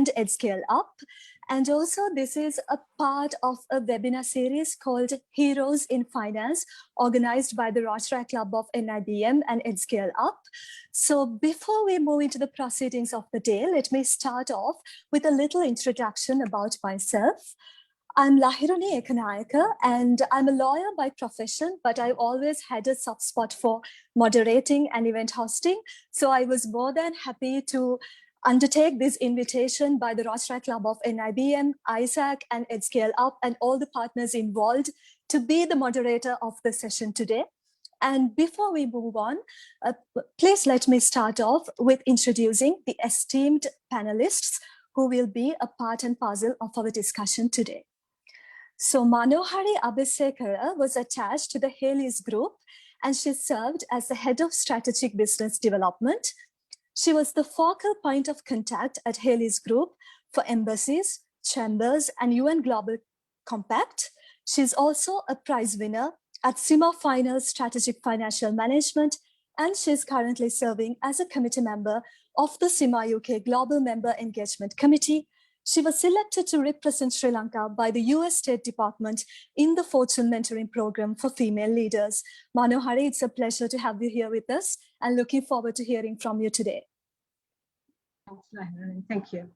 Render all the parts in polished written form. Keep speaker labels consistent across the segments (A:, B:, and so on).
A: and EdScale Up. And also this is a part of a webinar series called Heroes in Finance, organized by the Rotary Club of NIBM and EdScale Up. So before we move into the proceedings of the day, let me start off with a little introduction about myself. I'm Lahiruni Ekanayaka, and I'm a lawyer by profession, but I've always had a soft spot for moderating and event hosting. So I was more than happy to undertake this invitation by the Rotary Club of NIBM, ISAC, and EdScale Up, and all the partners involved to be the moderator of the session today. And before we move on, please let me start off with introducing the esteemed panelists who will be a part and parcel of our discussion today. So Manohari Abisekara was attached to the Hales Group, and she served as the head of strategic business development. She was the focal point of contact at Hales Group for embassies, chambers, and UN Global Compact. She's also a prize winner at CIMA Finals Strategic Financial Management, and she's currently serving as a committee member of the CIMA UK Global Member Engagement Committee. She was selected to represent Sri Lanka by the US State Department in the Fortune Mentoring Program for Female Leaders. Manohari, it's a pleasure to have you here with us and looking forward to hearing from you today.
B: Thank you.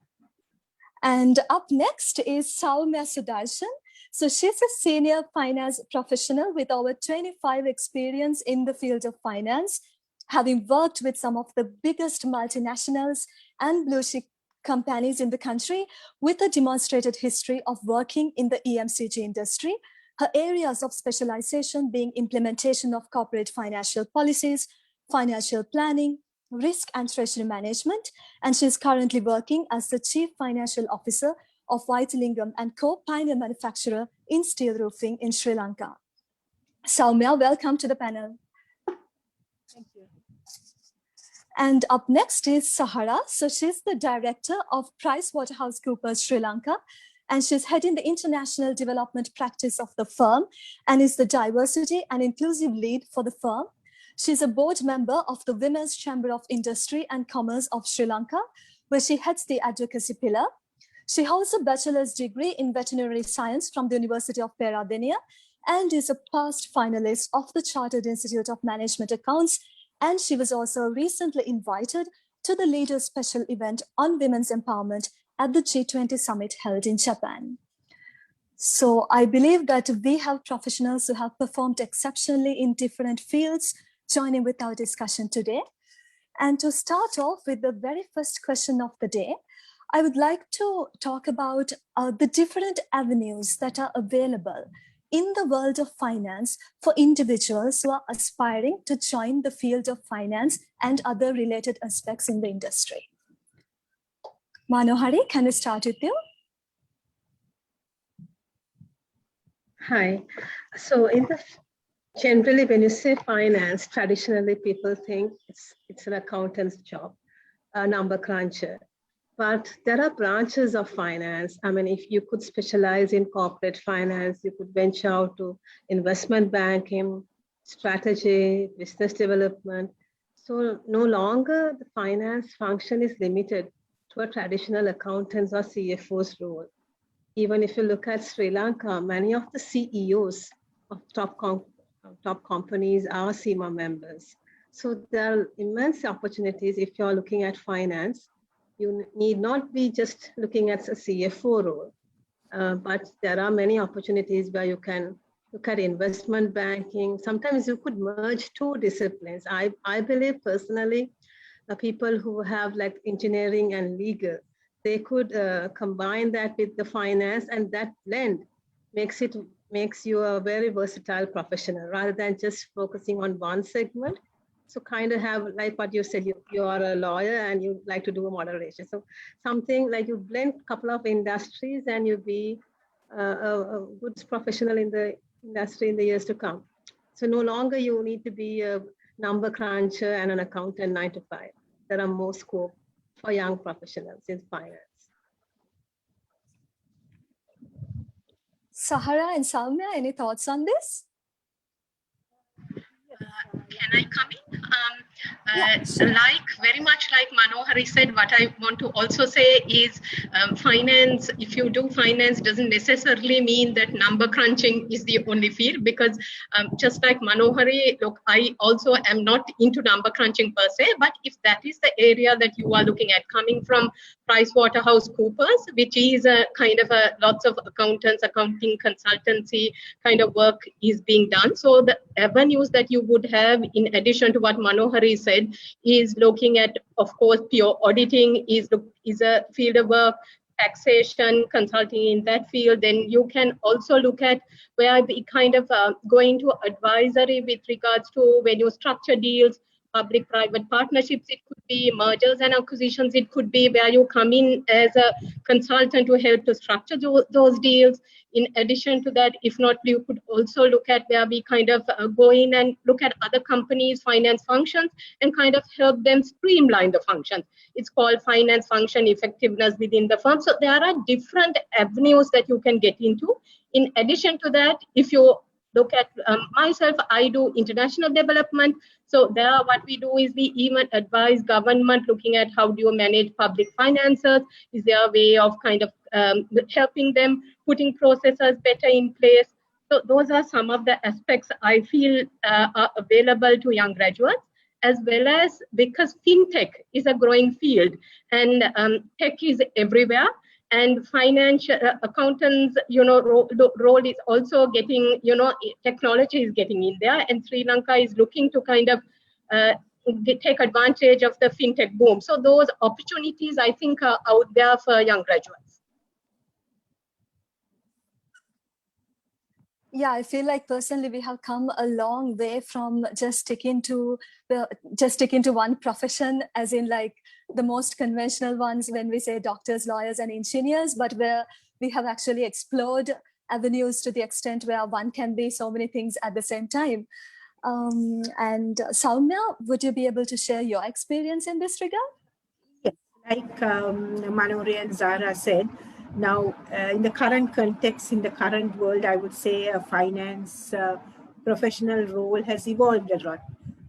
A: And up next is Soumya Sudarshan. So she's a senior finance professional with over 25 experience in the field of finance, having worked with some of the biggest multinationals and blue chip companies in the country with a demonstrated history of working in the EMCG industry. Her areas of specialization being implementation of corporate financial policies, financial planning, risk and treasury management, and she's currently working as the Chief Financial Officer of Vaitilingam & Co, pioneer manufacturer in steel roofing in Sri Lanka. Soumya, welcome to the panel.
B: Thank you.
A: And up next is Sahara. So she's the director of PricewaterhouseCoopers Sri Lanka, and she's heading the international development practice of the firm and is the diversity and inclusive lead for the firm. She's a board member of the Women's Chamber of Industry and Commerce of Sri Lanka, where she heads the advocacy pillar. She holds a bachelor's degree in veterinary science from the University of Peradeniya and is a past finalist of the Chartered Institute of Management Accounts. And she was also recently invited to the Leaders Special event on women's empowerment at the G20 summit held in Japan. So I believe that we have professionals who have performed exceptionally in different fields joining with our discussion today. And to start off with the very first question of the day, I would like to talk about the different avenues that are available in the world of finance for individuals who are aspiring to join the field of finance and other related aspects in the industry. Manohari, can we start with you?
B: Hi. So generally, when you say finance, traditionally people think it's an accountant's job, a number cruncher. But there are branches of finance. I mean, if you could specialize in corporate finance, you could venture out to investment banking, strategy, business development. So no longer the finance function is limited to a traditional accountant's or CFO's role. Even if you look at Sri Lanka, many of the CEOs of top companies are CIMA members. So there are immense opportunities if you're looking at finance. You need not be just looking at a CFO role, but there are many opportunities where you can look at investment banking. Sometimes you could merge two disciplines. I believe personally, the people who have like engineering and legal, they could combine that with the finance, and that blend makes you a very versatile professional rather than just focusing on one segment. So kind of have, like what you said, you are a lawyer and you like to do a moderation. So something like you blend a couple of industries and you be a good professional in the industry in the years to come. So no longer you need to be a number cruncher and an accountant 9 to 5. There are more scope for young professionals in finance.
A: Sahara and Soumya, any thoughts on this?
C: Can I come in? Very much like Manohari said, what I want to also say is finance, if you do finance, doesn't necessarily mean that number crunching is the only field, because just like Manohari, look, I also am not into number crunching per se, but if that is the area that you are looking at, coming from PricewaterhouseCoopers, which is a kind of a lots of accountants, accounting consultancy kind of work is being done. So the avenues that you would have, in addition to what Manohari said, is looking at, of course, pure auditing is a field of work, taxation, consulting in that field. Then you can also look at where we kind of going to advisory with regards to when you structure deals, public-private partnerships, it could be mergers and acquisitions, it could be where you come in as a consultant to help to structure those deals. In addition to that, if not, you could also look at where we kind of go in and look at other companies' finance functions and kind of help them streamline the functions. It's called finance function effectiveness within the firm. So there are different avenues that you can get into. In addition to that, if you look at myself, I do international development. So there, what we do is we even advise government looking at how do you manage public finances. Is there a way of kind of helping them, putting processes better in place? So those are some of the aspects I feel are available to young graduates, as well as because fintech is a growing field and tech is everywhere. And financial accountants, role is also getting, technology is getting in there, and Sri Lanka is looking to kind of take advantage of the fintech boom. So those opportunities, I think, are out there for young graduates.
A: Yeah, I feel like personally we have come a long way from just sticking to one profession, as in like the most conventional ones when we say doctors, lawyers, and engineers, but where we have actually explored avenues to the extent where one can be so many things at the same time. And Soumya, would you be able to share your experience in this regard?
D: Yes, like Manohari and Zara said, now in the current context, in the current world, I would say a finance professional role has evolved a lot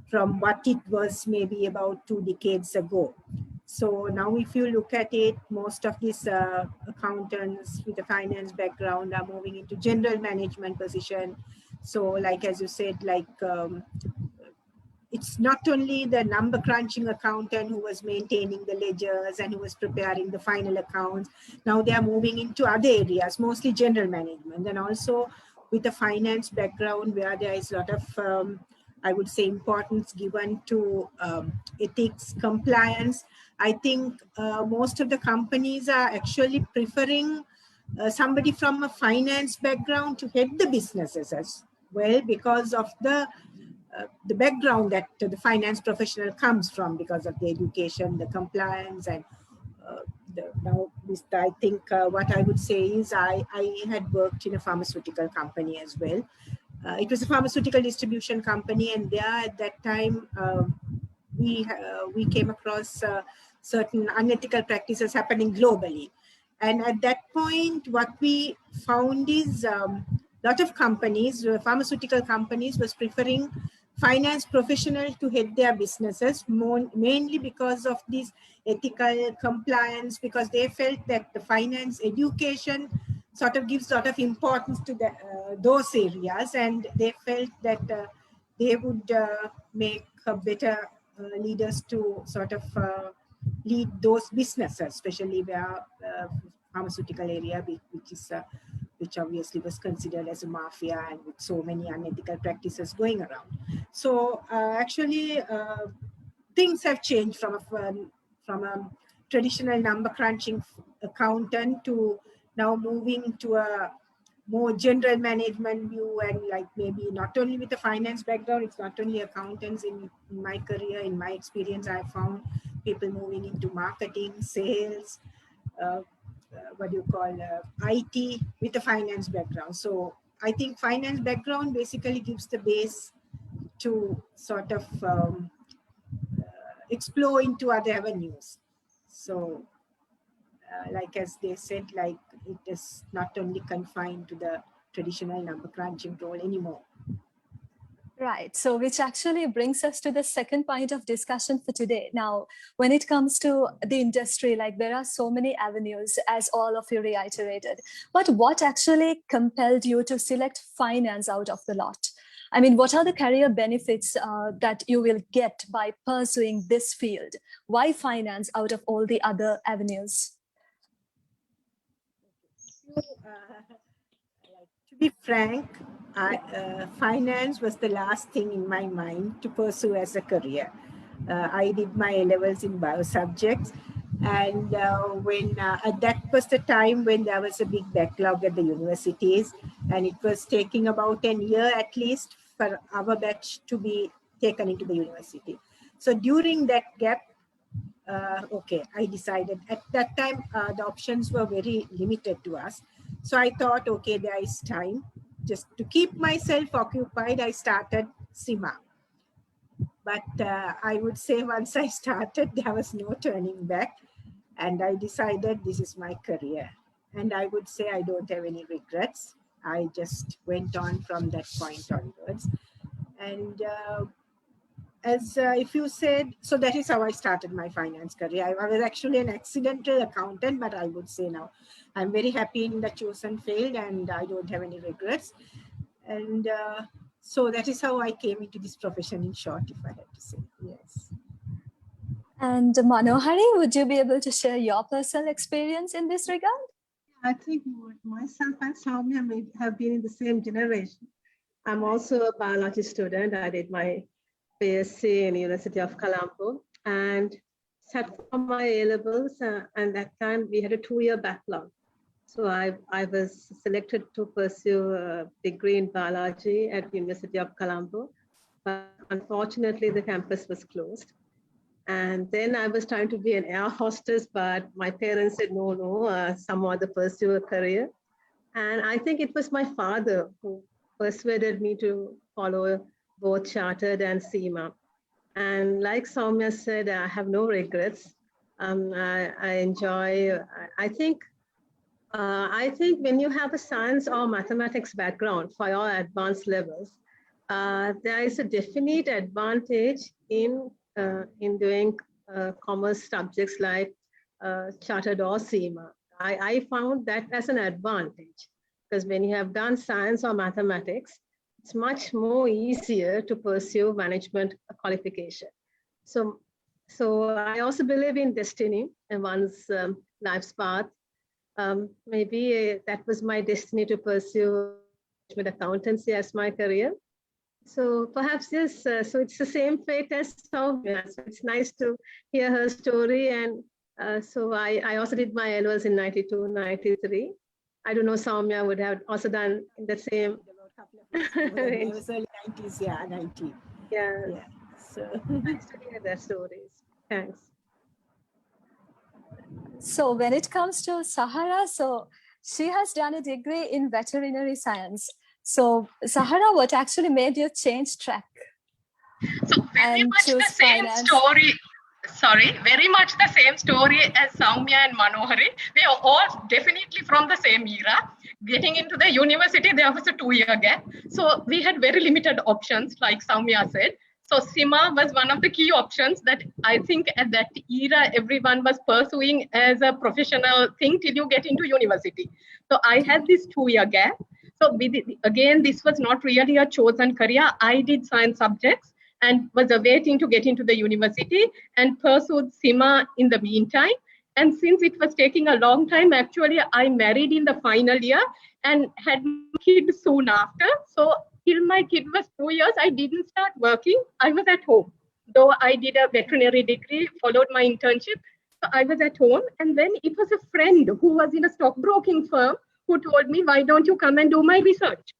D: from what it was maybe about 2 decades ago. So now if you look at it, most of these accountants with a finance background are moving into general management position. So like, as you said, like it's not only the number crunching accountant who was maintaining the ledgers and who was preparing the final accounts. Now they are moving into other areas, mostly general management, and also with a finance background where there is a lot of, I would say, importance given to ethics, compliance. I think most of the companies are actually preferring somebody from a finance background to head the businesses as well, because of the background that the finance professional comes from, because of the education, the compliance, and I think what I would say is I had worked in a pharmaceutical company as well. It was a pharmaceutical distribution company, and there at that time we came across certain unethical practices happening globally. And at that point, what we found is lot of companies, pharmaceutical companies, was preferring finance professionals to head their businesses, mainly because of this ethical compliance, because they felt that the finance education sort of gives a lot of importance to those areas, and they felt that they would make better leaders to sort of lead those businesses, especially where pharmaceutical area, which obviously was considered as a mafia and with so many unethical practices going around. So actually things have changed from a traditional number crunching accountant to now moving to a more general management view, and like maybe not only with a finance background, it's not only accountants. In my career, in my experience, I found people moving into marketing, sales, IT with a finance background. So I think finance background basically gives the base to sort of explore into other avenues. So like as they said, like it is not only confined to the traditional number crunching role anymore.
A: Right. So, which actually brings us to the second point of discussion for today. Now, when it comes to the industry, like there are so many avenues, as all of you reiterated. But what actually compelled you to select finance out of the lot? I mean, what are the career benefits that you will get by pursuing this field? Why finance out of all the other avenues?
D: To be frank, finance was the last thing in my mind to pursue as a career. I did my A-levels in bio subjects, and that was the time when there was a big backlog at the universities, and it was taking about a year at least for our batch to be taken into the university. So during that gap, I decided at that time the options were very limited to us. So I thought, okay, there is time. Just to keep myself occupied, I started CIMA. But I would say once I started, there was no turning back. And I decided this is my career. And I would say I don't have any regrets. I just went on from that point onwards. And if you said, so that is how I started my finance career. I was actually an accidental accountant, but I would say now I'm very happy in the chosen field and I don't have any regrets. And so that is how I came into this profession, in short, if I had to say. Yes.
A: And Manohari, would you be able to share your personal experience in this regard?
B: I think myself and Soumya may have been in the same generation. I'm also a biology student. I did my BSc in University of Colombo and sat for my A-levels, and that time we had a 2-year backlog. So I was selected to pursue a degree in biology at University of Colombo, but unfortunately the campus was closed. And then I was trying to be an air hostess, but my parents said, no, some other pursue a career. And I think it was my father who persuaded me to follow both chartered and CIMA. And like Soumya said, I have no regrets. I enjoy, I think when you have a science or mathematics background for your advanced levels, there is a definite advantage in doing commerce subjects like chartered or CIMA. I found that as an advantage because when you have done science or mathematics, it's much more easier to pursue management qualification. So I also believe in destiny and one's life's path. Maybe that was my destiny to pursue management accountancy as my career. So perhaps yes, so it's the same fate as Soumya. So it's nice to hear her story. And so I also did my A-levels in 92, 93. I don't know, Soumya would have also done the same.
D: It was early 90s, yeah, 90.
B: Yeah.
D: So
B: nice to hear their stories. Thanks.
A: So when it comes to Sahara, so she has done a degree in veterinary science. So Sahara, what actually made you change track?
C: So very much the same story. Sorry, very much the same story as Soumya and Manohari. They are all definitely from the same era. Getting into the university, there was a 2-year gap. So we had very limited options, like Soumya said. So CIMA was one of the key options that I think at that era, everyone was pursuing as a professional thing till you get into university. So I had this 2-year gap. So again, this was not really a chosen career. I did science subjects and was awaiting to get into the university and pursued CIMA in the meantime. And since it was taking a long time, actually, I married in the final year and had kids soon after. So till my kid was 2 years, I didn't start working. I was at home. Though I did a veterinary degree, followed my internship. So I was at home. And then it was a friend who was in a stockbroking firm who told me, why don't you come and do my research?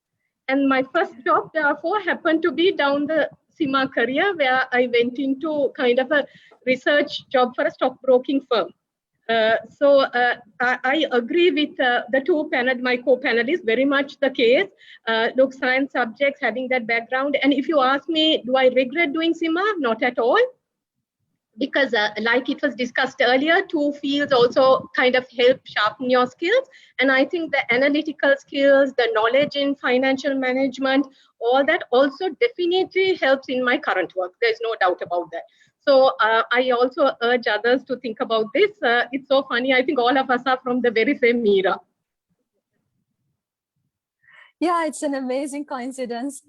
C: And my first job, therefore, happened to be down the CIMA career, where I went into kind of a research job for a stockbroking firm. So I agree with my co-panelists, very much the case. Look, science subjects, having that background. And if you ask me, do I regret doing CIMA? Not at all. because like it was discussed earlier, two fields also kind of help sharpen your skills. And I think the analytical skills, the knowledge in financial management, all that also definitely helps in my current work. There's no doubt about that. So I also urge others to think about this. It's so funny. I think all of us are from the very same era.
A: Yeah, it's an amazing coincidence.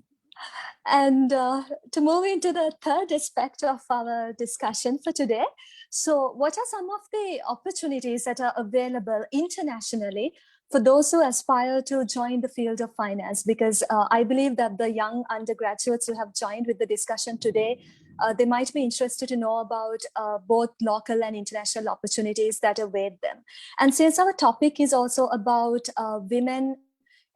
A: And to move into the third aspect of our discussion for today. So what are some of the opportunities that are available internationally for those who aspire to join the field of finance? Because I believe that the young undergraduates who have joined with the discussion today, they might be interested to know about both local and international opportunities that await them. And since our topic is also about women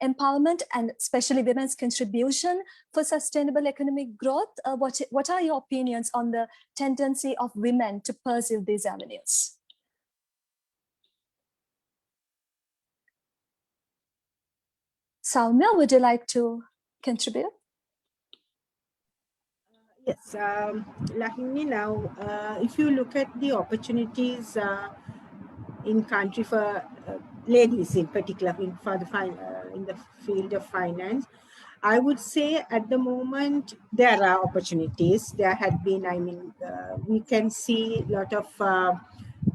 A: empowerment and especially women's contribution for sustainable economic growth, what are your opinions on the tendency of women to pursue these avenues? Soumya, would you like to contribute?
D: Yes, Lahini, now, if you look at the opportunities in country for ladies in particular for the in the field of finance, I would say at the moment there are opportunities. There had been, I mean, we can see a lot of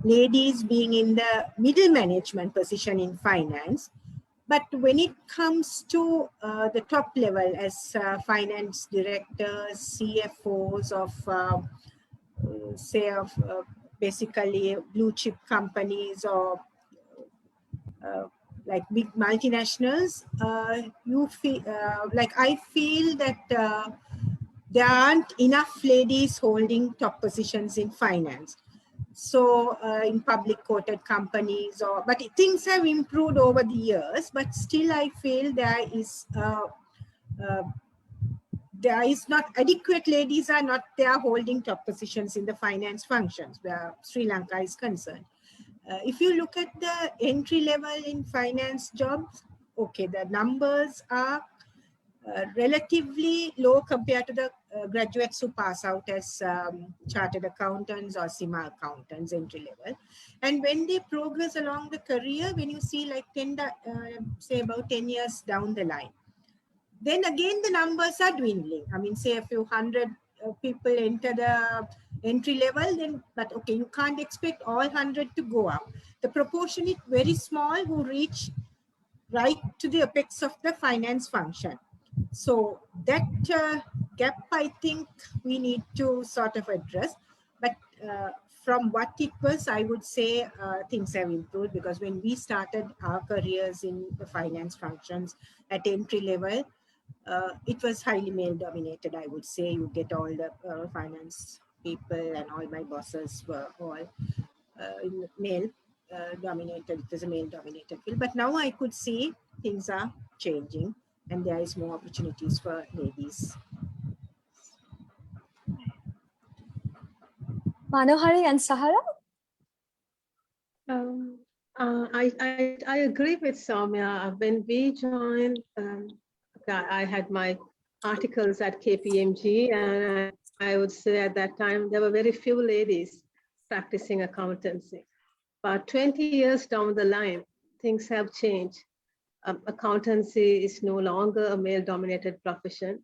D: ladies being in the middle management position in finance. But when it comes to the top level as finance directors, CFOs of, say, of basically blue chip companies or like big multinationals, you feel like I feel that there aren't enough ladies holding top positions in finance. So in public quoted companies, but things have improved over the years, but still I feel there is not adequate ladies are not there holding top positions in the finance functions where Sri Lanka is concerned. If you look at the entry level in finance jobs, okay, the numbers are relatively low compared to the graduates who pass out as chartered accountants or CIMA accountants entry level. And when they progress along the career, when you see like say about 10 years down the line, then again the numbers are dwindling. I mean, say a few hundred people enter the entry level, then, but okay, you can't expect all 100 to go up. The proportion is very small who reach right to the apex of the finance function. So that gap, I think we need to sort of address. But from what it was, I would say things have improved, because when we started our careers in the finance functions at entry level, it was highly male dominated, I would say. You get all the finance people and all my bosses were all male dominated. It was a male dominated field. But now I could see things are changing and there is more opportunities for ladies.
A: Manohari and Sahara?
B: I agree with Soumya. When we joined, I had my articles at KPMG, and I would say at that time there were very few ladies practicing accountancy. But 20 years down the line, things have changed. Accountancy is no longer a male-dominated profession.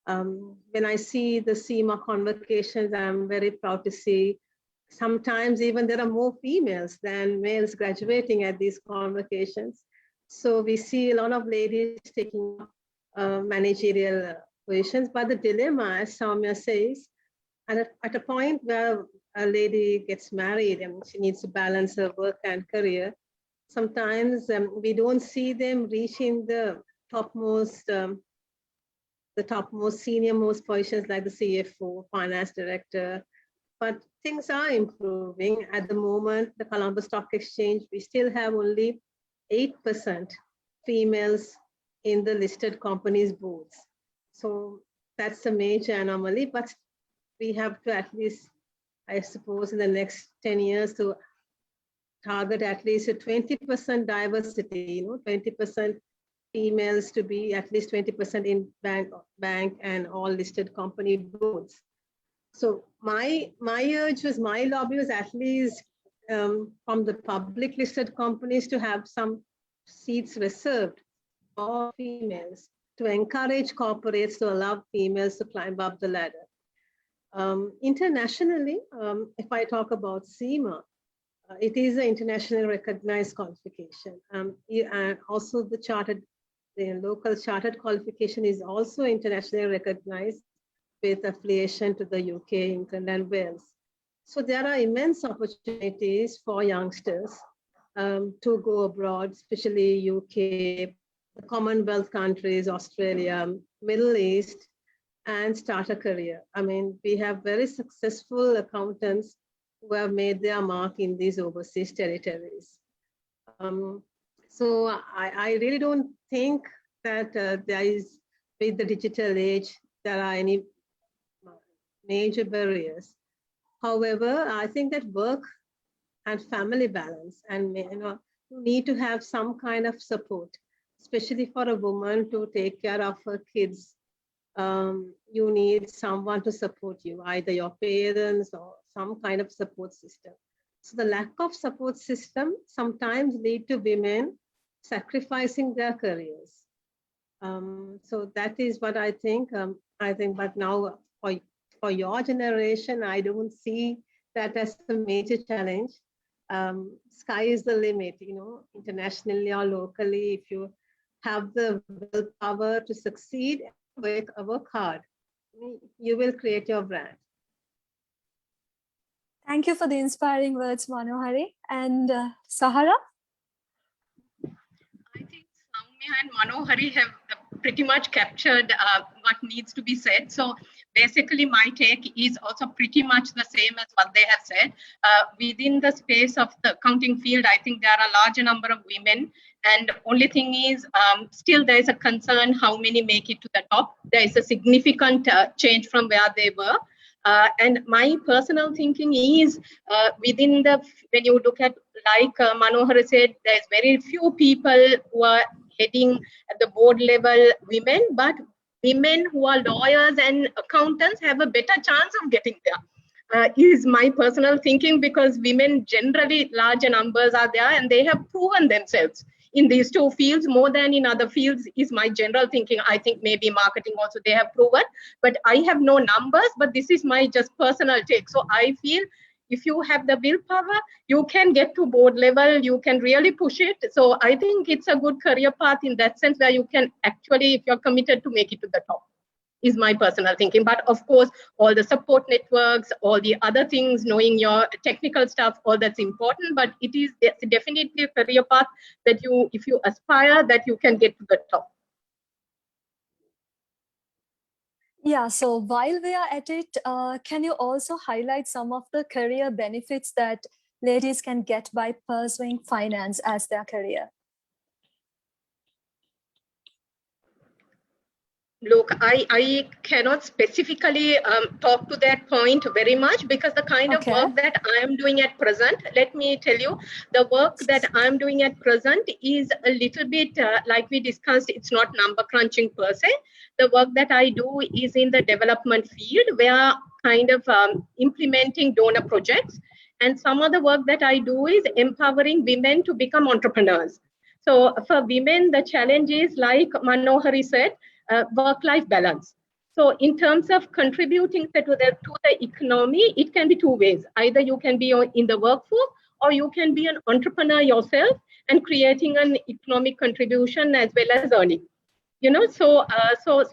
B: When I see the CIMA convocations, I'm very proud to see sometimes even there are more females than males graduating at these convocations. So we see a lot of ladies taking managerial positions. But the dilemma, as Soumya says, at a point where a lady gets married and she needs to balance her work and career, sometimes we don't see them reaching the topmost senior most positions like the CFO, finance director. But things are improving. At the moment, the Colombo Stock Exchange, we still have only 8% females in the listed companies' boards. So that's a major anomaly, but we have to at least, I suppose, in the next 10 years to target at least a 20% diversity, 20% females to be at least 20% in bank and all listed company boards. So my urge was, my lobby was at least from the public listed companies to have some seats reserved for females, to encourage corporates to allow females to climb up the ladder. Internationally, if I talk about CIMA, it is an internationally recognized qualification. And also the local chartered qualification is also internationally recognized with affiliation to the UK, England, and Wales. So there are immense opportunities for youngsters to go abroad, especially UK, the Commonwealth countries, Australia, Middle East, and start a career. I mean, we have very successful accountants who have made their mark in these overseas territories. So I really don't think that there is, with the digital age, there are any major barriers. However, I think that work and family balance, and you need to have some kind of support, especially for a woman to take care of her kids. You need someone to support you, either your parents or some kind of support system. So the lack of support system sometimes lead to women sacrificing their careers. So that is what I think. But now for your generation, I don't see that as a major challenge. Sky is the limit, internationally or locally. If you have the willpower to succeed, work hard, you will create your brand.
A: Thank you for the inspiring words, Manohari. And Sahara?
C: I think Soumya and Manohari have pretty much captured what needs to be said. So basically, my take is also pretty much the same as what they have said. Within the space of the accounting field, I think there are a larger number of women. And only thing is, still there is a concern how many make it to the top. There is a significant change from where they were. And my personal thinking is when you look at, like Manohar said, there's very few people who are heading at the board level women, but women who are lawyers and accountants have a better chance of getting there. Is my personal thinking, because women generally, larger numbers are there and they have proven themselves in these two fields more than in other fields, is my general thinking. I think maybe marketing also they have proven, but I have no numbers, but this is my just personal take. So I feel if you have the willpower, you can get to board level, you can really push it. So I think it's a good career path in that sense, where you can actually, if you're committed, to make it to the top, is my personal thinking. But of course, all the support networks, all the other things, knowing your technical stuff, all that's important. But it's definitely a career path that if you aspire, that you can get to the top.
A: Yeah, so while we are at it, can you also highlight some of the career benefits that ladies can get by pursuing finance as their career?
C: Look, I cannot specifically talk to that point very much, because the kind of work that I am doing at present, let me tell you, the work that I am doing at present is a little bit, like we discussed, it's not number crunching per se. The work that I do is in the development field, where kind of implementing donor projects. And some of the work that I do is empowering women to become entrepreneurs. So for women, the challenge is, like Manohari said, work-life balance. So in terms of contributing to the economy, it can be two ways. Either you can be in the workforce, or you can be an entrepreneur yourself and creating an economic contribution as well as earning. So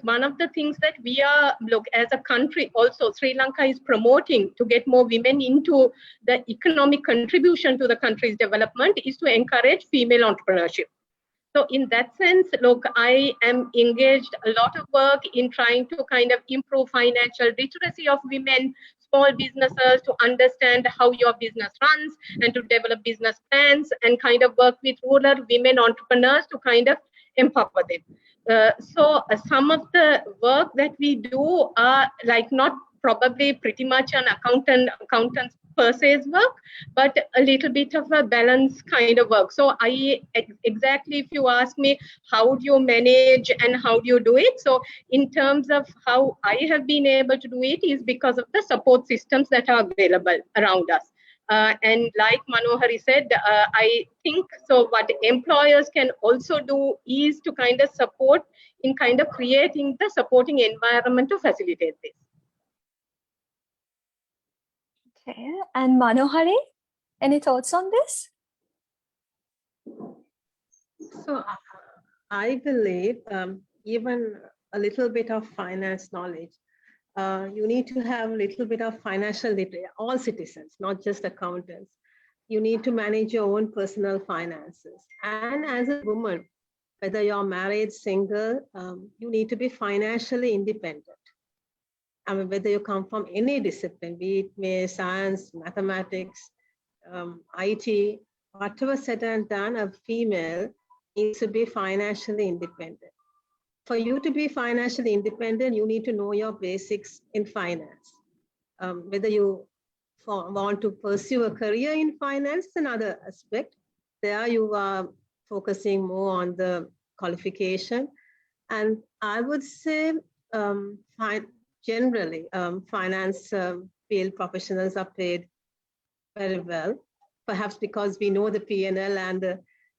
C: one of the things that we are, as a country, also Sri Lanka is promoting to get more women into the economic contribution to the country's development, is to encourage female entrepreneurship. So in that sense, I am engaged a lot of work in trying to kind of improve financial literacy of women, small businesses, to understand how your business runs and to develop business plans, and kind of work with rural women entrepreneurs to kind of empower them. So some of the work that we do are like not probably pretty much an accountant's per se's work, but a little bit of a balance kind of work. So exactly, if you ask me, how do you manage and how do you do it? So in terms of how I have been able to do it is because of the support systems that are available around us. And like Manohari said, I think so what employers can also do is to kind of support in kind of creating the supporting environment to facilitate this.
A: Okay. And Manohari, any thoughts on this?
B: So I believe even a little bit of finance knowledge, you need to have a little bit of financial literacy, all citizens, not just accountants. You need to manage your own personal finances. And as a woman, whether you're married, single, you need to be financially independent. I mean, whether you come from any discipline, be it science, mathematics, IT, whatever said and done, a female needs to be financially independent. For you to be financially independent, you need to know your basics in finance. Whether you want to pursue a career in finance is another aspect. There you are focusing more on the qualification. And I would say generally finance field professionals are paid very well, perhaps because we know the P&L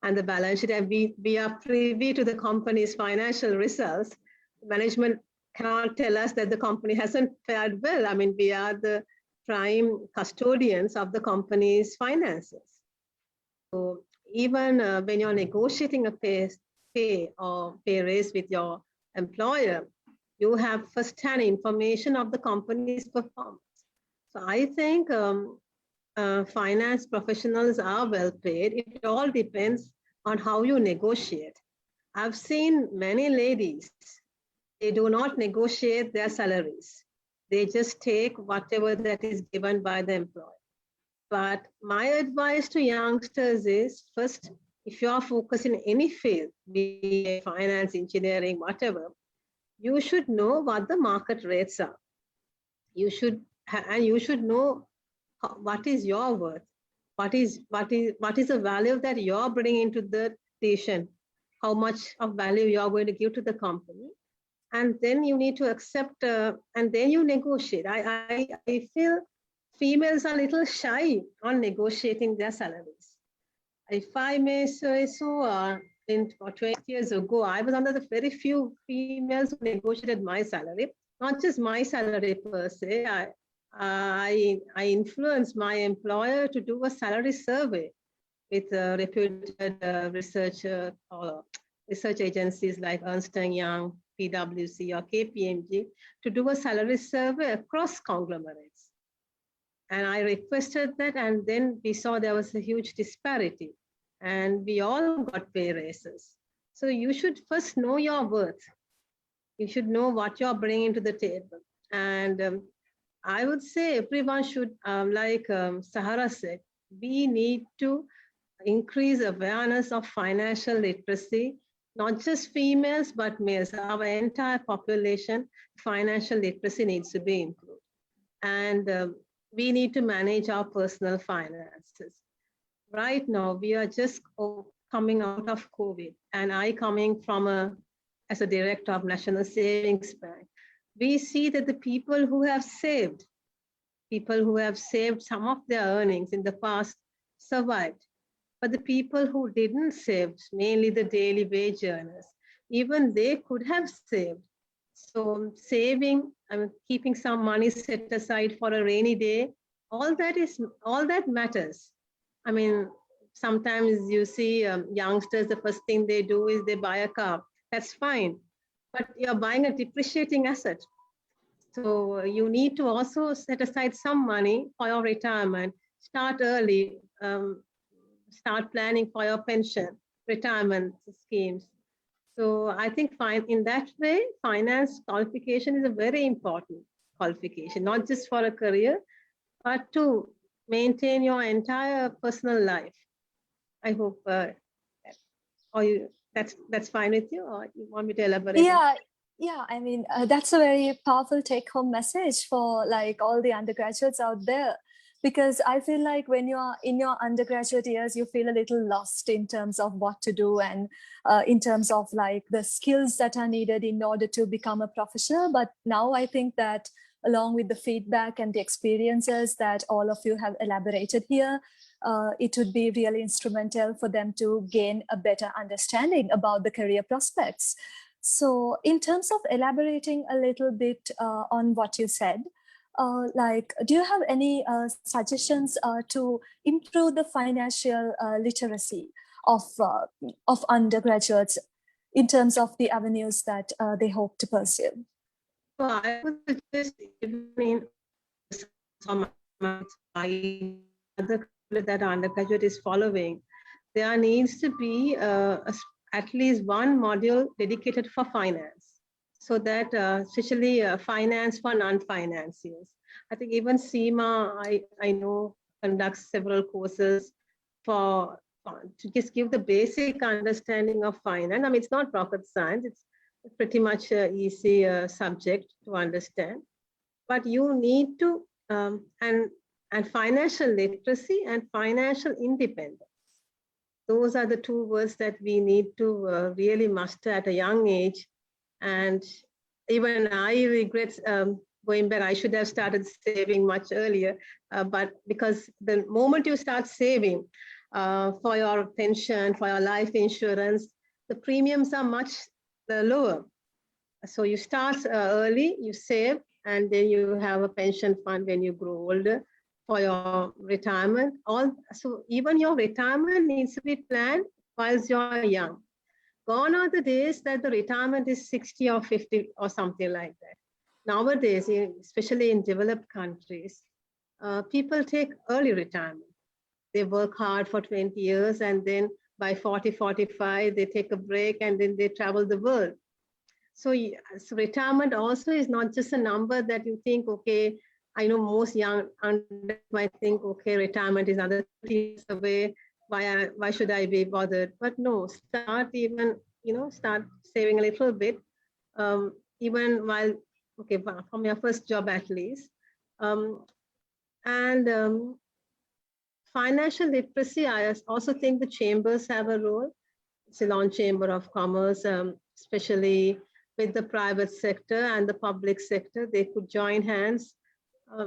B: and the balance sheet, and we are privy to the company's financial results. Management cannot tell us that the company hasn't fared well. I mean, we are the prime custodians of the company's finances. So even when you're negotiating a pay raise with your employer, you have first-hand information of the company's performance. So I think finance professionals are well paid. It all depends on how you negotiate. I've seen many ladies, they do not negotiate their salaries. They just take whatever that is given by the employer. But my advice to youngsters is, first, if you are focused in any field, be it finance, engineering, whatever, you should know what the market rates are. You should know what is your worth, what is the value that you're bringing into the decision, how much of value you're going to give to the company, and then you need to accept, and then you negotiate. I feel females are a little shy on negotiating their salaries. If I may say so, 20 years ago, I was one of the very few females who negotiated my salary, not just my salary per se. I influenced my employer to do a salary survey with reputed research agencies like Ernst & Young, PwC, or KPMG to do a salary survey across conglomerates. And I requested that, and then we saw there was a huge disparity, and we all got pay raises. So you should first know your worth. You should know what you're bringing to the table. And I would say everyone should, like Sahara said, we need to increase awareness of financial literacy, not just females, but males. Our entire population, financial literacy needs to be improved. And we need to manage our personal finances. Right now, we are just coming out of COVID, and I coming from as a director of National Savings Bank, we see that the people who have saved some of their earnings in the past survived. But the people who didn't save, mainly the daily wage earners, even they could have saved. So saving, keeping some money set aside for a rainy day, all that matters. I mean, sometimes you see youngsters, the first thing they do is they buy a car. That's fine, but you're buying a depreciating asset. So you need to also set aside some money for your retirement. Start early, start planning for your pension, retirement schemes. So I think in that way, finance qualification is a very important qualification, not just for a career, but to maintain your entire personal life. I hope that's fine with you, or you want me to elaborate?
A: Yeah, I mean, that's a very powerful take-home message for like all the undergraduates out there. Because I feel like when you are in your undergraduate years, you feel a little lost in terms of what to do and in terms of like the skills that are needed in order to become a professional. But now I think that along with the feedback and the experiences that all of you have elaborated here, it would be really instrumental for them to gain a better understanding about the career prospects. So in terms of elaborating a little bit on what you said, like, do you have any suggestions to improve the financial literacy of undergraduates in terms of the avenues that they hope to pursue?
B: Well, I would suggest even some other that undergraduate is following, there needs to be at least one module dedicated for finance, so that especially finance for non-financiers. I think even CIMA, I know, conducts several courses to just give the basic understanding of finance. I mean, it's not rocket science, it's pretty much an easy subject to understand, but you need to, and financial literacy and financial independence. Those are the two words that we need to really master at a young age. And even I regret going back, I should have started saving much earlier, but because the moment you start saving for your pension, for your life insurance, the premiums are much lower. So you start early, you save, and then you have a pension fund when you grow older for your retirement. So even your retirement needs to be planned whilst you're young. Gone are the days that the retirement is 60 or 50 or something like that. Nowadays, especially in developed countries, people take early retirement. They work hard for 20 years, and then by 40, 45, they take a break, and then they travel the world. So retirement also is not just a number that you think, okay, I know most young might think, okay, retirement is another 30 years away. Why should I be bothered? But no, start even, start saving a little bit, even while, okay, from your first job at least. Financial literacy, I also think the chambers have a role. Ceylon Chamber of Commerce, especially with the private sector and the public sector, they could join hands.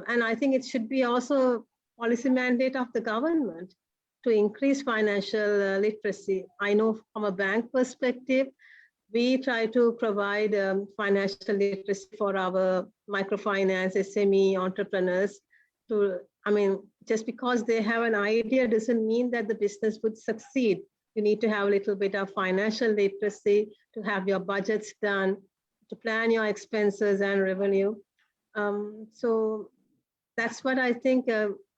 B: And I think it should be also policy mandate of the government to increase financial literacy. I know from a bank perspective, we try to provide financial literacy for our microfinance, SME entrepreneurs. Just because they have an idea doesn't mean that the business would succeed. You need to have a little bit of financial literacy to have your budgets done, to plan your expenses and revenue. So that's what I think.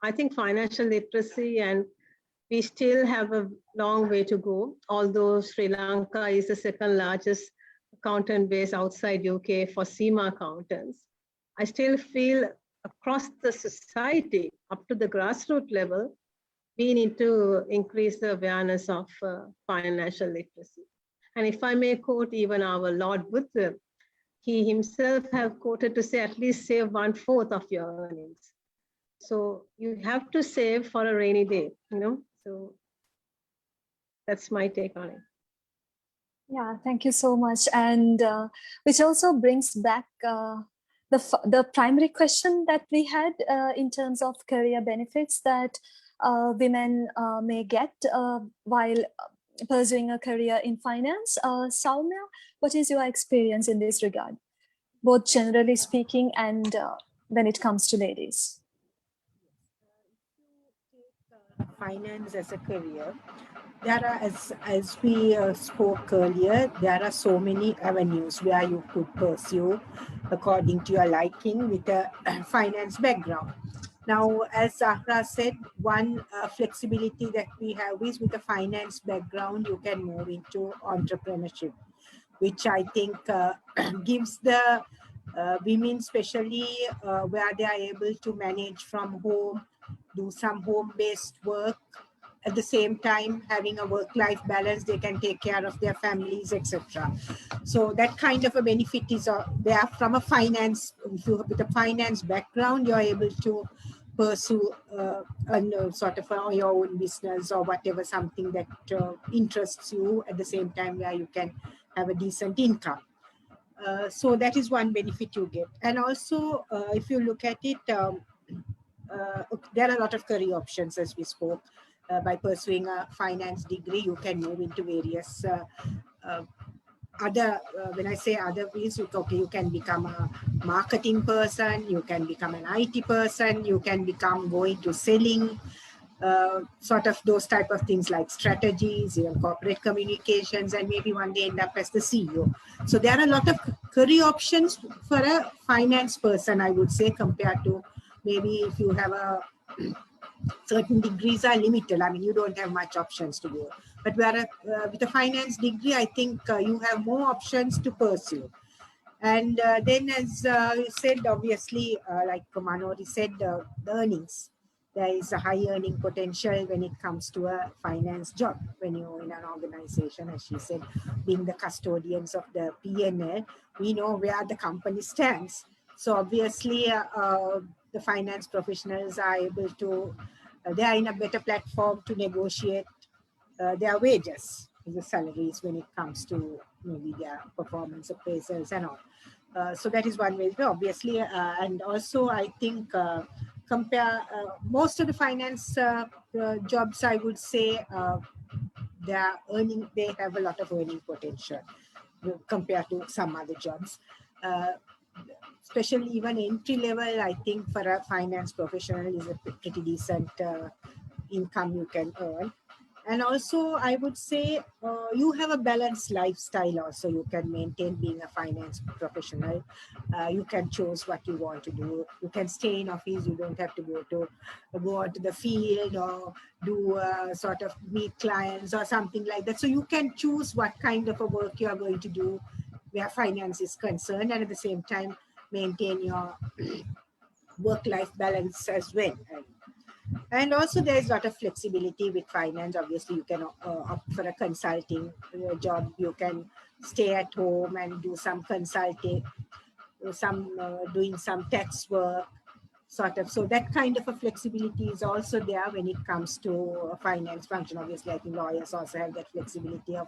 B: I think financial literacy, and we still have a long way to go. Although Sri Lanka is the second largest accountant base outside UK for CIMA accountants, I still feel across the society, up to the grassroots level, we need to increase the awareness of financial literacy. And if I may quote even our Lord Buddha, he himself have quoted to say at least save 1/4 of your earnings. So you have to save for a rainy day, so that's my take on it.
A: Yeah, thank you so much. And which also brings back the primary question that we had in terms of career benefits that women may get while pursuing a career in finance. Soumya, what is your experience in this regard, both generally speaking and when it comes to ladies?
D: Finance as a career, there are, as we spoke earlier, there are so many avenues where you could pursue according to your liking with a finance background. Now, as Zahra said, one flexibility that we have is with a finance background, you can move into entrepreneurship, which I think gives the women, especially where they are able to manage from home, do some home-based work, at the same time having a work-life balance, they can take care of their families, etc. So that kind of a benefit is there from a finance. If you have with a finance background, you're able to pursue sort of your own business or whatever, something that interests you at the same time where you can have a decent income. So that is one benefit you get. And also, if you look at it, there are a lot of career options, as we spoke. By pursuing a finance degree, you can move into various other, when I say other ways, you can become a marketing person, you can become an IT person, you can go into selling, sort of those type of things like strategies, even corporate communications, and maybe one day end up as the CEO. So there are a lot of career options for a finance person, I would say, compared to maybe if you have a certain degrees are limited. I mean, you don't have much options to go. But with a finance degree, I think you have more options to pursue. And then, as you said, obviously, like Manori said, the earnings. There is a high earning potential when it comes to a finance job. When you're in an organization, as she said, being the custodians of the P&L, we know where the company stands. So obviously, the finance professionals are able to, they are in a better platform to negotiate their wages, the salaries, when it comes to maybe their performance appraisals and all. So that is one way, obviously. And also, I think, compare most of the finance jobs, I would say, they have a lot of earning potential compared to some other jobs. Especially even entry level, I think for a finance professional is a pretty decent income you can earn. And also, I would say you have a balanced lifestyle also. You can maintain being a finance professional. You can choose what you want to do. You can stay in office. You don't have to go out to the field or do sort of meet clients or something like that. So you can choose what kind of a work you are going to do where finance is concerned, and at the same time, maintain your work-life balance as well. And also there's a lot of flexibility with finance. Obviously, you can opt for a consulting job. You can stay at home and do some consulting, doing some tax work, sort of. So that kind of a flexibility is also there when it comes to a finance function. Obviously, I think lawyers also have that flexibility of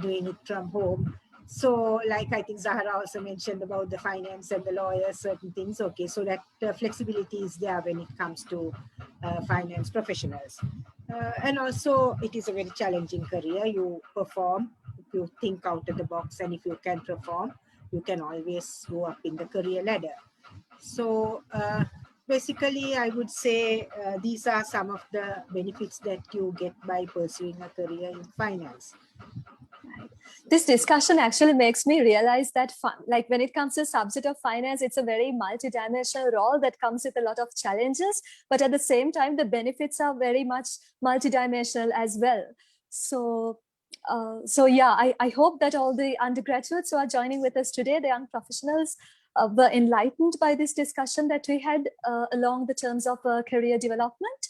D: doing it from home. So like I think Zahra also mentioned about the finance and the lawyers, certain things. Okay, so that flexibility is there when it comes to finance professionals. And also it is a very challenging career. You perform, if you think out of the box, and if you can perform, you can always go up in the career ladder. So basically, I would say these are some of the benefits that you get by pursuing a career in finance.
A: This discussion actually makes me realize that like when it comes to subject of finance, it's a very multidimensional role that comes with a lot of challenges, but at the same time, the benefits are very much multidimensional as well. So yeah, I hope that all the undergraduates who are joining with us today, the young professionals, were enlightened by this discussion that we had along the terms of career development.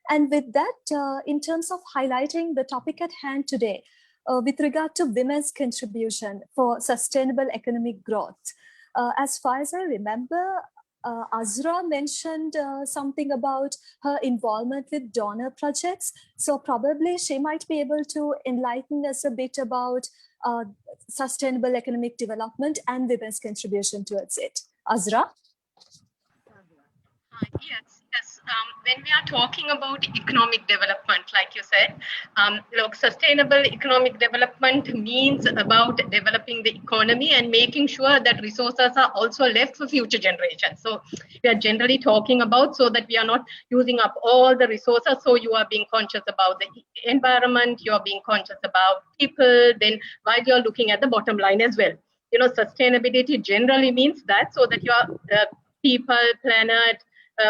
A: And with that, in terms of highlighting the topic at hand today, with regard to women's contribution for sustainable economic growth. As far as I remember, Azra mentioned something about her involvement with donor projects. So probably she might be able to enlighten us a bit about sustainable economic development and women's contribution towards it. Azra?
C: Yes. When we are talking about economic development, like you said, look, sustainable economic development means about developing the economy and making sure that resources are also left for future generations. So we are generally talking about so that we are not using up all the resources. So you are being conscious about the environment, you are being conscious about people, then while you're looking at the bottom line as well. You know, sustainability generally means that, so that your people, planet,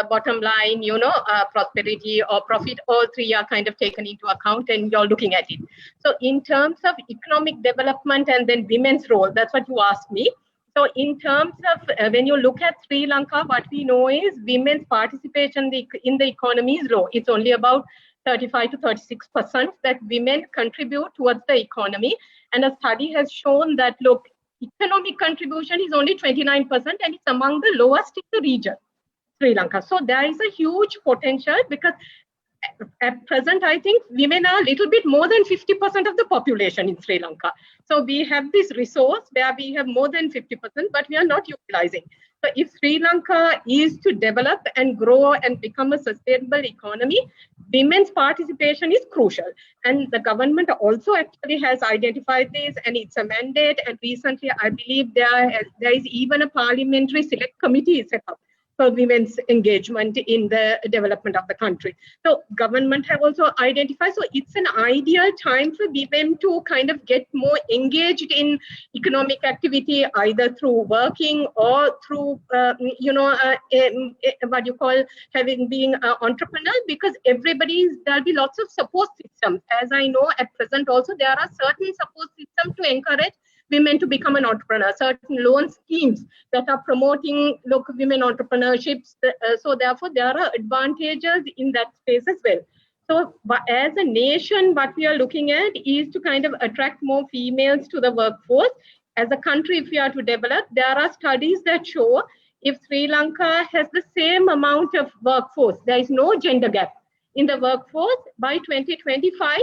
C: bottom line, you know, prosperity or profit, all three are kind of taken into account and you're looking at it. So in terms of economic development and then women's role, that's what you asked me. So in terms of when you look at Sri Lanka, what we know is women's participation in the economy is low. It's only about 35 to 36% that women contribute towards the economy. And a study has shown that, look, economic contribution is only 29% and it's among the lowest in the region. Sri Lanka. So there is a huge potential because at present, I think women are a little bit more than 50% of the population in Sri Lanka. So we have this resource where we have more than 50%, but we are not utilizing. So if Sri Lanka is to develop and grow and become a sustainable economy, women's participation is crucial. And the government also actually has identified this, and it's a mandate. And recently, I believe there is even a parliamentary select committee set up for women's engagement in the development of the country. So government have also identified, so it's an ideal time for women to kind of get more engaged in economic activity, either through working or through, what you call being an entrepreneur, because there'll be lots of support systems. As I know at present also, there are certain support systems to encourage women to become an entrepreneur, certain loan schemes that are promoting local women entrepreneurships. So therefore, there are advantages in that space as well. So as a nation, what we are looking at is to kind of attract more females to the workforce. As a country, if we are to develop, there are studies that show if Sri Lanka has the same amount of workforce, there is no gender gap in the workforce, by 2025,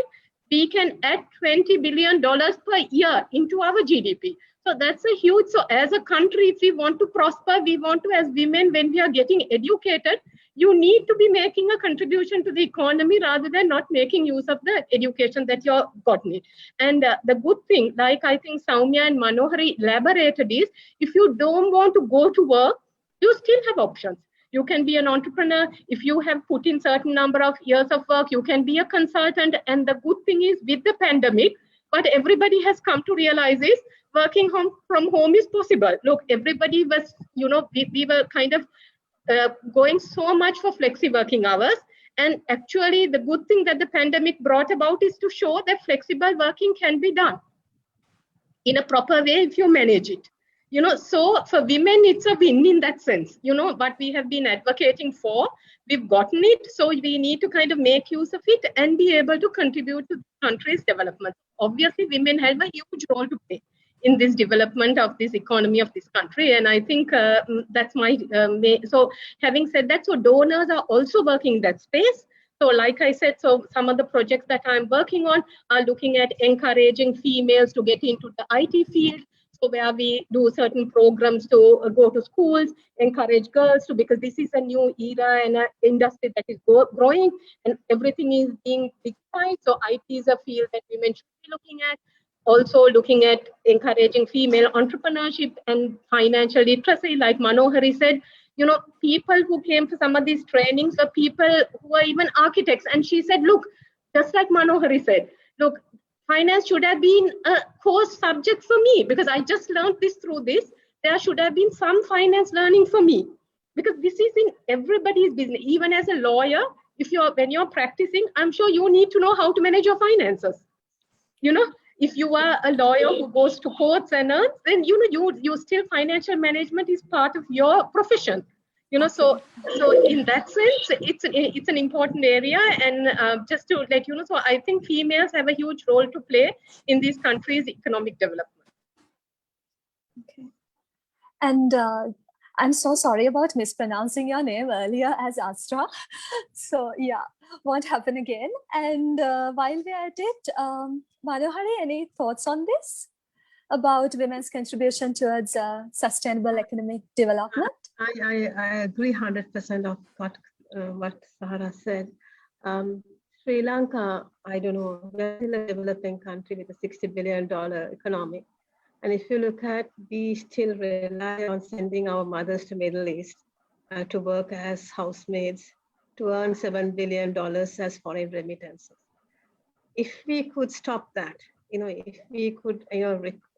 C: we can add $20 billion per year into our GDP. So that's a huge, so as a country, if we want to prosper, we want to, as women, when we are getting educated, you need to be making a contribution to the economy rather than not making use of the education that you've gotten it. And the good thing, like I think Soumya and Manohari elaborated, is if you don't want to go to work, you still have options. You can be an entrepreneur. If you have put in certain number of years of work, you can be a consultant. And the good thing is with the pandemic, what everybody has come to realize is working from home is possible. Look, everybody was, we were kind of going so much for flexi working hours. And actually, the good thing that the pandemic brought about is to show that flexible working can be done in a proper way if you manage it. So for women, it's a win in that sense. What we have been advocating for, we've gotten it. So we need to kind of make use of it and be able to contribute to the country's development. Obviously, women have a huge role to play in this development of this economy of this country. And I think that's my, so having said that, so donors are also working in that space. So like I said, so some of the projects that I'm working on are looking at encouraging females to get into the IT field. So where we do certain programs to go to schools, encourage girls to, because this is a new era and an industry that is growing and everything is being digitized. So IT is a field that women should be looking at. Also looking at encouraging female entrepreneurship and financial literacy, like Manohari said, people who came to some of these trainings are people who are even architects. And she said, look, just like Manohari said, look, finance should have been a course subject for me because I just learned this through this. There should have been some finance learning for me because this is in everybody's business. Even as a lawyer, when you're practicing, I'm sure you need to know how to manage your finances. If you are a lawyer who goes to courts and earns, then you still, financial management is part of your profession. So in that sense, it's an important area. And just to let you know, so I think females have a huge role to play in these countries' economic development.
A: Okay. And I'm so sorry about mispronouncing your name earlier as Astra. So yeah, won't happen again. And while we're at it, Manohari, any thoughts on this about women's contribution towards sustainable economic development?
B: I agree 100% of what Sahara said. Sri Lanka, I don't know, we're still a developing country with a $60 billion economy. And if you look at, we still rely on sending our mothers to Middle East to work as housemaids to earn $7 billion as foreign remittances. If we could stop that, if we could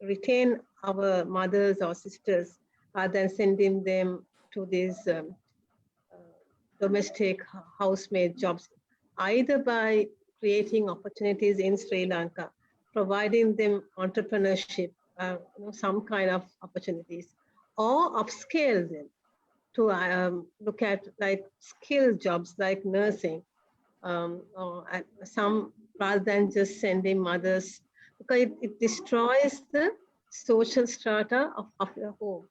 B: retain our mothers or sisters rather than sending them to these domestic housemaid jobs, either by creating opportunities in Sri Lanka, providing them entrepreneurship, some kind of opportunities, or upscale them to look at like skilled jobs like nursing, or some, rather than just sending mothers, because it destroys the social strata of your home.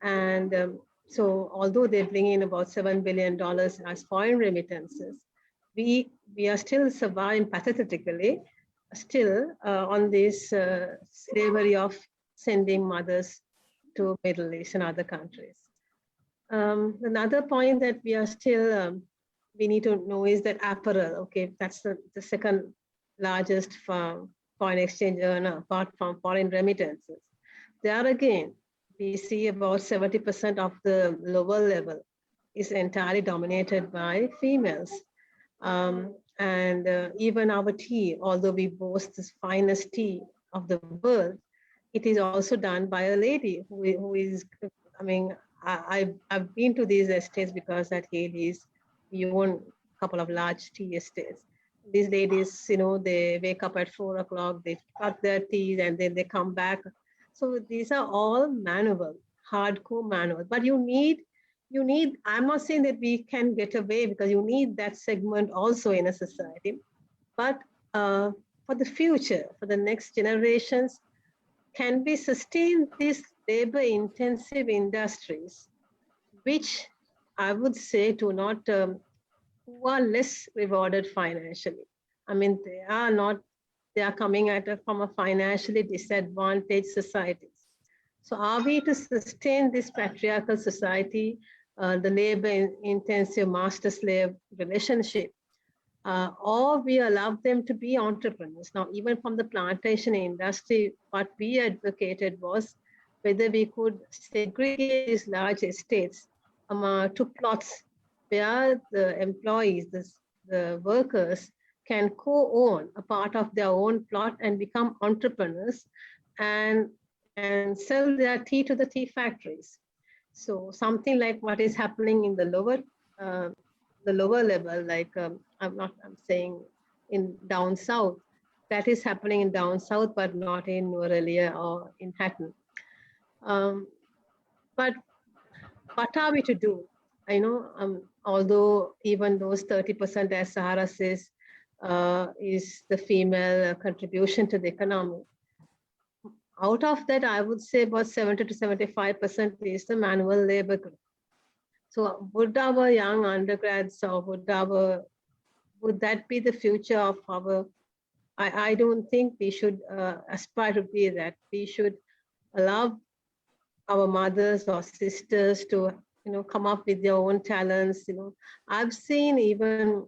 B: And So although they bring in about $7 billion as foreign remittances, we are still surviving pathetically, still on this slavery of sending mothers to Middle East and other countries. Another point that we are still, we need to know is that apparel, okay, that's the second largest foreign exchange earner apart from foreign remittances. There again, we see about 70% of the lower level is entirely dominated by females. Even our tea, although we boast the finest tea of the world, it is also done by a lady who is, I mean, I've been to these estates because at Hades, we own a couple of large tea estates. These ladies, you know, they wake up at 4 o'clock, they cut their teas and then they come back. So these are all manual, hardcore manual, but you need, I'm not saying that we can get away because you need that segment also in a society, but for the future, for the next generations, can we sustain these labor-intensive industries, which I would say do not, who are less rewarded financially. I mean, they are coming at it from a financially disadvantaged societies. So are we to sustain this patriarchal society, the labor-intensive master-slave relationship, or we allow them to be entrepreneurs? Now, even from the plantation industry, what we advocated was whether we could segregate these large estates to plots where the employees, the workers, can co-own a part of their own plot and become entrepreneurs and sell their tea to the tea factories. So something like what is happening in the lower level, like I'm saying in down south, that is happening in down south, but not in Norelia or in Hatton. But what are we to do? I know, although even those 30%, as Sahara says, is the female contribution to the economy. Out of that, I would say about 70 to 75% is the manual labor group. So would our young undergrads or would that be the future of our, I don't think we should aspire to be that. We should allow our mothers or sisters to, you know, come up with their own talents. You know, I've seen even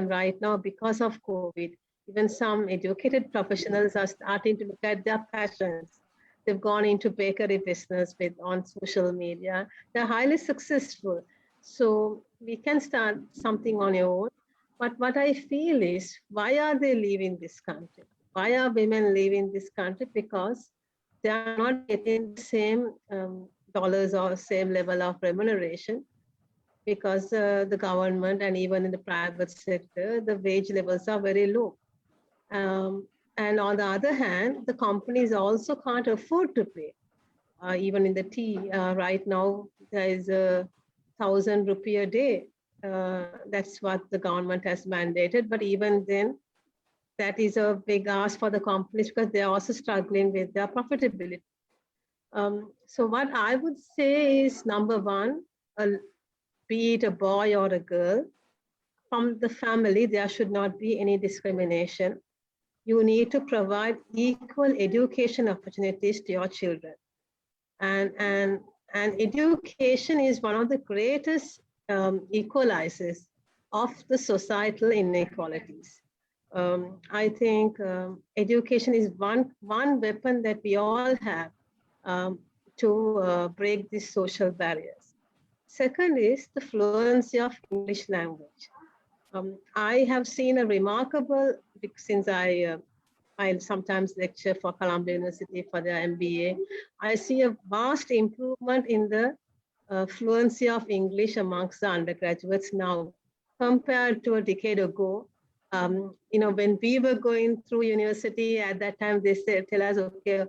B: right now, because of COVID, even some educated professionals are starting to look at their passions. They've gone into bakery business on social media. They're highly successful. So we can start something on your own. But what I feel is, why are they leaving this country? Why are women leaving this country? Because they are not getting the same dollars or same level of remuneration, because the government and even in the private sector, the wage levels are very low. And on the other hand, the companies also can't afford to pay. Even in the tea, right now, there is 1,000 rupee a day. That's what the government has mandated. But even then, that is a big ask for the companies because they're also struggling with their profitability. So what I would say is, number one, be it a boy or a girl, from the family, there should not be any discrimination. You need to provide equal education opportunities to your children. And education is one of the greatest equalizers of the societal inequalities. I think education is one weapon that we all have to break these social barriers. Second is the fluency of English language. I have seen a remarkable, since I sometimes lecture for Columbia University for their MBA, I see a vast improvement in the fluency of English amongst the undergraduates now compared to a decade ago. You know, when we were going through university at that time, they tell us, okay,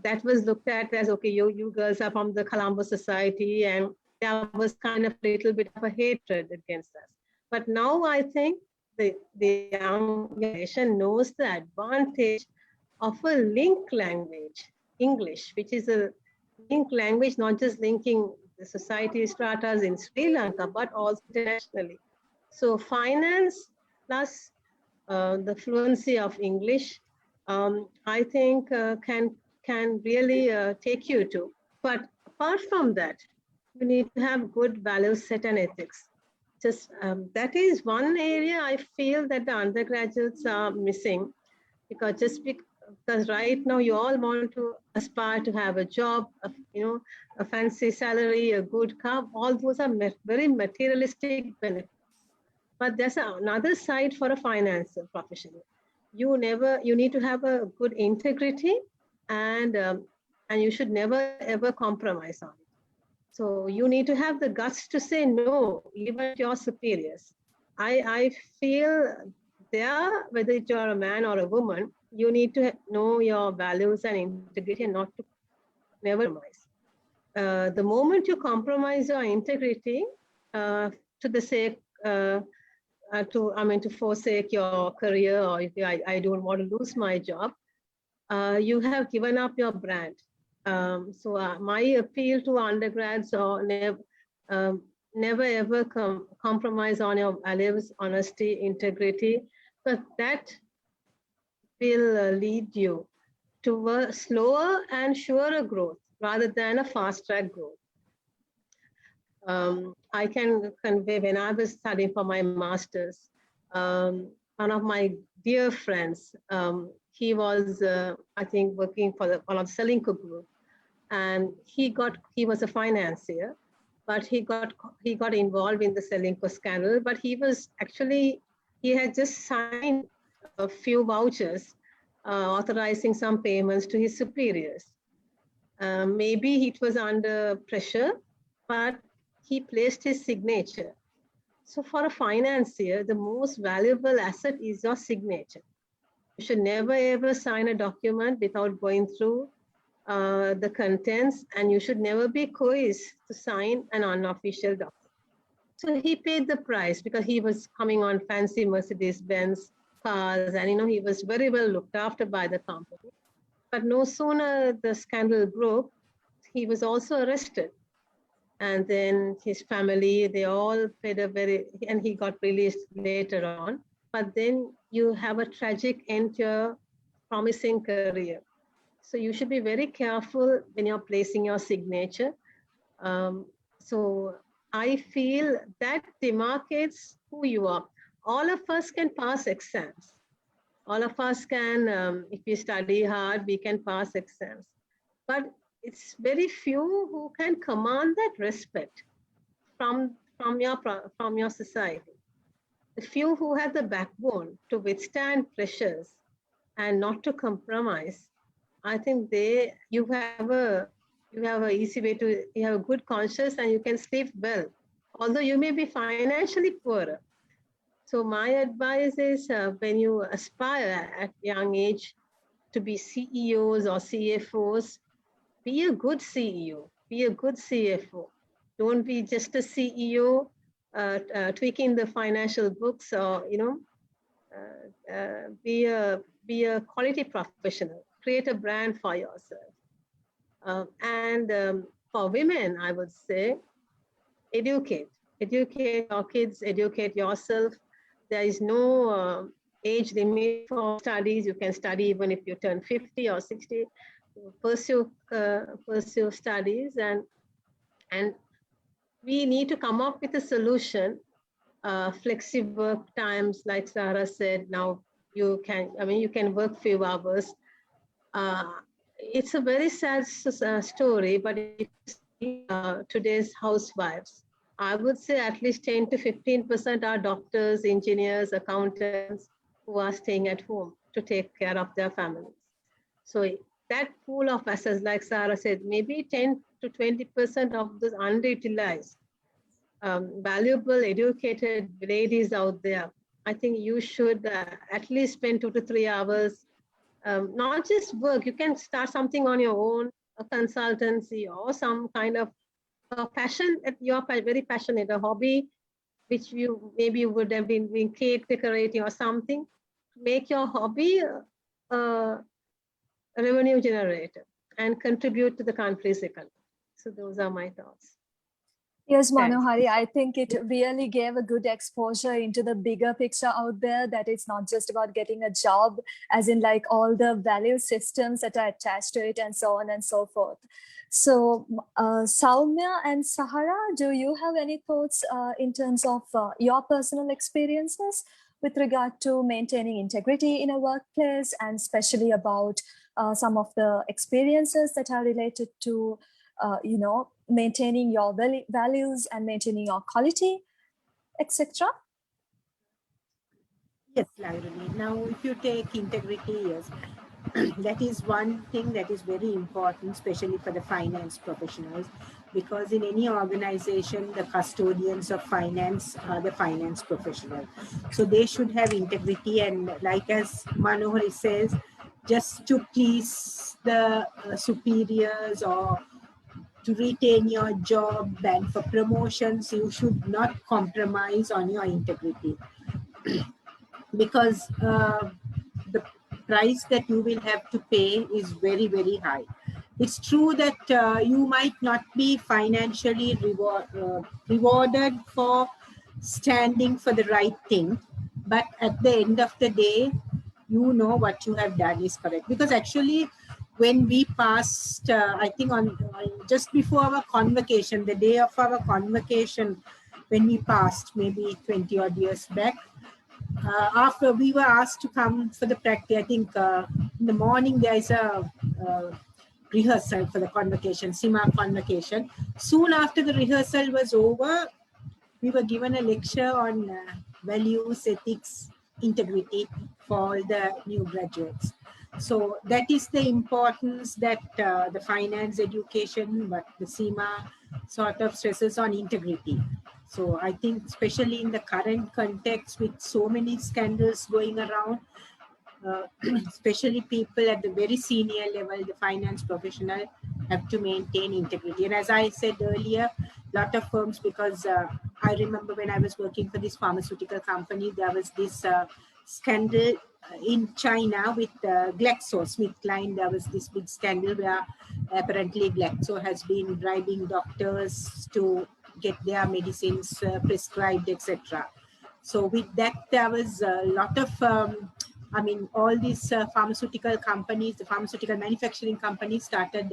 B: that was looked at as, okay, you girls are from the Colombo Society, and there was kind of a little bit of a hatred against us. But now I think the young generation knows the advantage of a link language, English, which is a link language, not just linking the society stratas in Sri Lanka, but also internationally. So finance plus the fluency of English, I think can really take you to. But apart from that, you need to have good value set and ethics. Just that is one area I feel that the undergraduates are missing, because right now you all want to aspire to have a job, a fancy salary, a good car. All those are very materialistic benefits. But there's another side for a finance professional. You need to have a good integrity, and you should never ever compromise on it. So you need to have the guts to say no, even to your superiors. I feel there, whether you're a man or a woman, you need to know your values and integrity and not to never compromise. The moment you compromise your integrity to the sake, to forsake your career, or if I don't want to lose my job, you have given up your brand. So my appeal to undergrads, or never ever compromise on your values, honesty, integrity, but that will lead you to a slower and surer growth rather than a fast track growth. I can convey, when I was studying for my master's, one of my dear friends, he was, I think, working for one of the Selinco group, and he was a financier, but he got involved in the Selinco scandal. But he had just signed a few vouchers authorizing some payments to his superiors. Maybe it was under pressure, but he placed his signature. So for a financier, the most valuable asset is your signature. You should never ever sign a document without going through the contents, and you should never be coerced to sign an unofficial document. So he paid the price because he was coming on fancy Mercedes-Benz cars, and he was very well looked after by the company. But no sooner the scandal broke, he was also arrested. And then his family, they all paid and he got released later on. But then you have a tragic end to your promising career. So you should be very careful when you're placing your signature. So I feel that demarcates who you are. All of us can pass exams. All of us can, if we study hard, we can pass exams. But it's very few who can command that respect from your society. The few who have the backbone to withstand pressures and not to compromise, I think you have a easy way to, you have a good conscience and you can sleep well, although you may be financially poorer. So my advice is, when you aspire at young age to be CEOs or CFOs, be a good CEO, be a good CFO. Don't be just a CEO tweaking the financial books, or be a quality professional. Create a brand for yourself. And for women, I would say, educate your kids, educate yourself. There is no age limit for studies. You can study even if you turn 50 or 60. Pursue studies, and we need to come up with a solution. Flexible work times, like Sarah said. Now you can work few hours. It's a very sad story, but today's housewives, I would say at least 10 to 15% are doctors, engineers, accountants who are staying at home to take care of their families. So that pool of assets, like Sarah said, maybe 10 to 20% of those underutilized, valuable, educated ladies out there. I think you should at least spend 2 to 3 hours, not just work. You can start something on your own, a consultancy or some kind of passion that you're very passionate, a hobby, which you maybe would have been doing cake decorating or something. Make your hobby a revenue generator and contribute to the country's economy. So those are my thoughts.
A: Yes,
B: Thanks.
A: Manohari, I think it really gave a good exposure into the bigger picture out there, that it's not just about getting a job, as in like all the value systems that are attached to it and so on and so forth. So Soumya and Sahara, do you have any thoughts in terms of your personal experiences with regard to maintaining integrity in a workplace, and especially about some of the experiences that are related to maintaining your values and maintaining your quality, etc.?
D: Yes, Lairuni. Now, if you take integrity, yes, that is one thing that is very important, especially for the finance professionals, because in any organization, the custodians of finance are the finance professional. So they should have integrity, and like as Manohari says, just to please the superiors or to retain your job and for promotions, you should not compromise on your integrity. Because the price that you will have to pay is very, very high. It's true that you might not be financially rewarded for standing for the right thing, but at the end of the day, you know what you have done is correct. Because actually, when we passed, I think on just before our convocation, the day of our convocation, when we passed, maybe 20 odd years back, after we were asked to come for the practice, I think in the morning there is a rehearsal for the convocation, CIMA convocation. Soon after the rehearsal was over, we were given a lecture on values, ethics, integrity for all the new graduates. So that is the importance that the finance education, but the CIMA sort of stresses on integrity. So I think especially in the current context with so many scandals going around, especially people at the very senior level, the finance professional have to maintain integrity. And as I said earlier, a lot of firms, because I remember when I was working for this pharmaceutical company, there was this scandal in China with GlaxoSmithKline. There was this big scandal where apparently Glaxo has been bribing doctors to get their medicines prescribed, etc. So with that, there was a lot of all these pharmaceutical companies, the pharmaceutical manufacturing companies started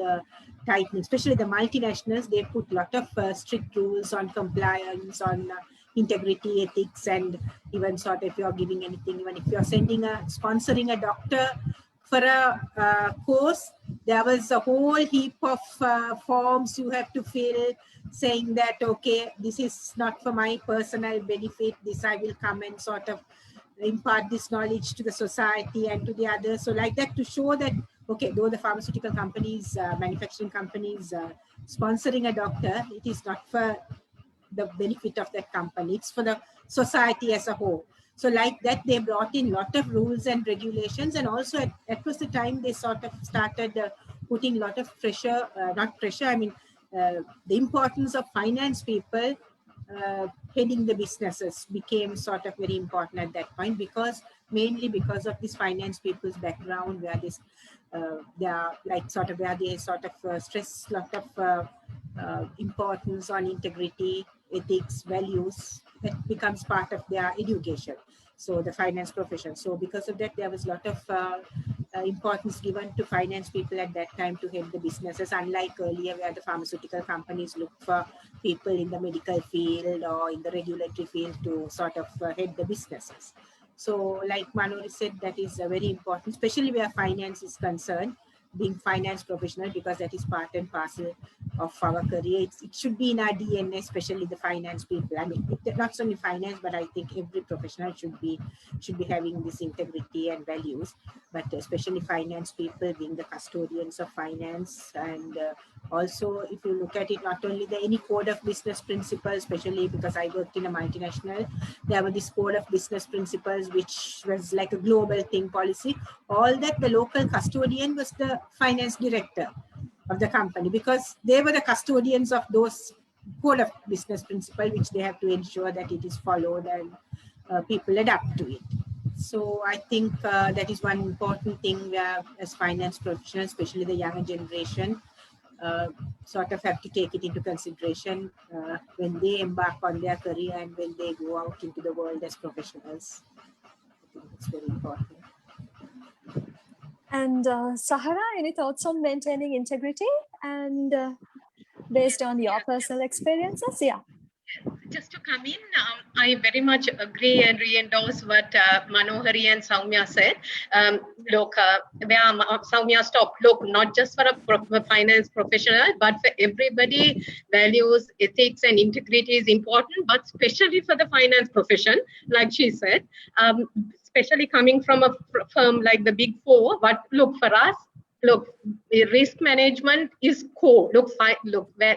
D: tightening, especially the multinationals. They put a lot of strict rules on compliance, on integrity, ethics, and even sort of if you're giving anything, even if you're sponsoring a doctor for a course, there was a whole heap of forms you have to fill saying that, okay, this is not for my personal benefit, this I will come and sort of impart this knowledge to the society and to the others. So like that, to show that, okay, though the pharmaceutical companies, manufacturing companies sponsoring a doctor, it is not for the benefit of that company, it's for the society as a whole. So like that, they brought in a lot of rules and regulations, and also at was the time they sort of started putting a lot of pressure, not pressure, the importance of finance people heading the businesses became sort of very important at that point, because mainly because of this finance people's background, where this they are like sort of where they sort of stress a lot of importance on integrity, ethics, values that becomes part of their education. So the finance profession. So because of that, there was a lot of importance given to finance people at that time to head the businesses, unlike earlier where the pharmaceutical companies look for people in the medical field or in the regulatory field to sort of head the businesses. So like Manohari said, that is very important, especially where finance is concerned, being finance professional, because that is part and parcel of our career. It should be in our DNA, especially the finance people. Not only finance, but I think every professional should be having this integrity and values, but especially finance people being the custodians of finance. And also, if you look at it, not only any code of business principles, especially because I worked in a multinational, there were this code of business principles, which was like a global thing, policy. All that, the local custodian was the finance director of the company, because they were the custodians of those code of business principle, which they have to ensure that it is followed and people adapt to it. So I think that is one important thing where, as finance professionals, especially the younger generation, sort of have to take it into consideration when they embark on their career and when they go out into the world as professionals. I think it's very important.
A: And Sahara, any thoughts on maintaining integrity and based on your personal experiences? Yeah.
C: Just to come in, I very much agree and re-endorse what Manohari and Soumya said. Look, where Soumya stopped, look, not just for a finance professional, but for everybody, values, ethics, and integrity is important, but especially for the finance profession, like she said, especially coming from a firm like the Big Four. But look, for us, look, risk management is core.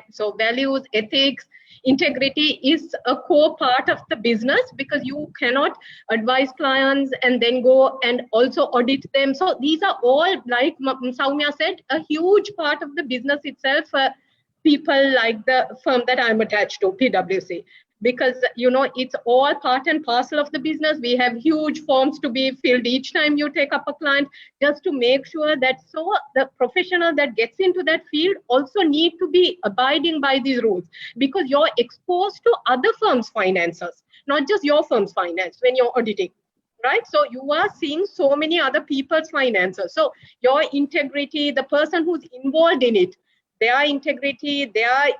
C: So values, ethics, integrity is a core part of the business, because you cannot advise clients and then go and also audit them. So these are all, like Soumya said, a huge part of the business itself for people like the firm that I'm attached to, PwC. Because, it's all part and parcel of the business. We have huge forms to be filled each time you take up a client, just to make sure that the professional that gets into that field also need to be abiding by these rules, because you're exposed to other firms' finances, not just your firm's finance when you're auditing. Right? So you are seeing so many other people's finances. So your integrity, the person who's involved in it, their integrity, their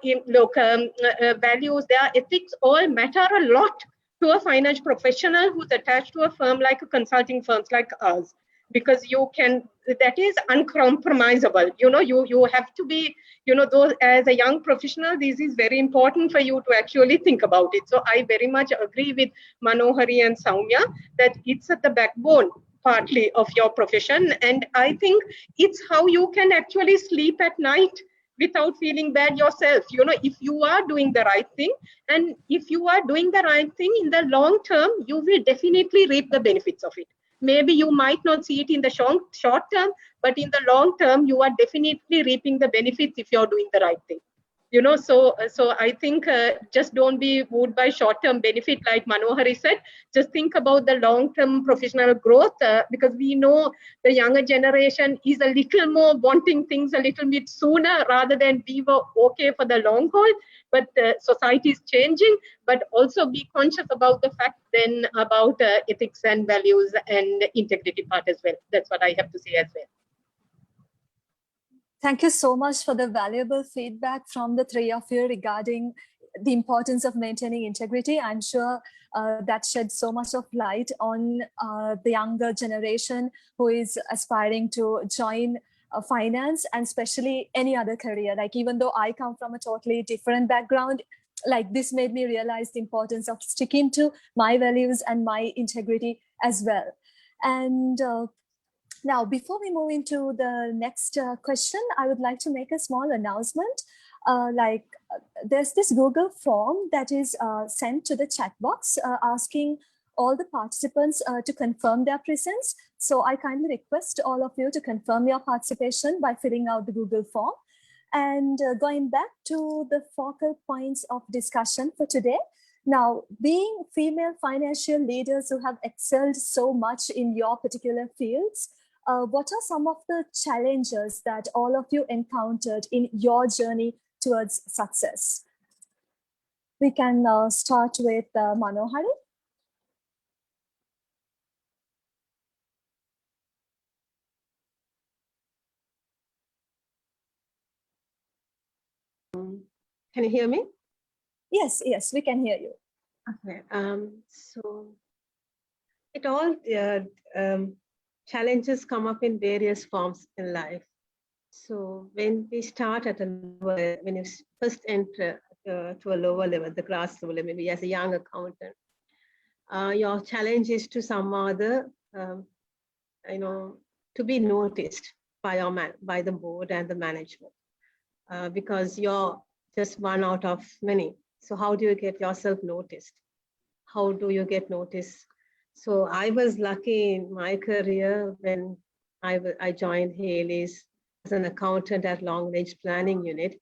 C: values, their ethics all matter a lot to a finance professional who's attached to a firm like a consulting firms like us, because that is uncompromisable. You have to be, those as a young professional, this is very important for you to actually think about it. So I very much agree with Manohari and Soumya that it's at the backbone partly of your profession. And I think it's how you can actually sleep at night without feeling bad yourself. If you are doing the right thing, and if you are doing the right thing in the long term, you will definitely reap the benefits of it. Maybe you might not see it in the short term, but in the long term, you are definitely reaping the benefits if you're doing the right thing. So I think just don't be moved by short-term benefit, like Manohari said. Just think about the long-term professional growth, because we know the younger generation is a little more wanting things a little bit sooner rather than we were okay for the long haul. But society is changing, but also be conscious about the fact then about ethics and values and integrity part as well. That's what I have to say as well.
A: Thank you so much for the valuable feedback from the three of you regarding the importance of maintaining integrity. I'm sure that sheds so much of light on the younger generation who is aspiring to join finance, and especially any other career. Like, even though I come from a totally different background, like, this made me realize the importance of sticking to my values and my integrity as well. And now, before we move into the next question, I would like to make a small announcement. There's this Google form that is sent to the chat box asking all the participants to confirm their presence. So I kindly request all of you to confirm your participation by filling out the Google form. And going back to the focal points of discussion for today. Now, being female financial leaders who have excelled so much in your particular fields, what are some of the challenges that all of you encountered in your journey towards success? We can start with Manohari.
B: Can you hear me?
A: Yes, we can hear you.
B: Okay. So it all challenges come up in various forms in life. So when we start at when you first enter to a lower level, the grass level, maybe as a young accountant, your challenge is to some other, to be noticed by the board and the management, because you're just one out of many. So how do you get yourself noticed? How do you get noticed? So I was lucky in my career when I joined Haley's as an accountant at Long Range Planning Unit.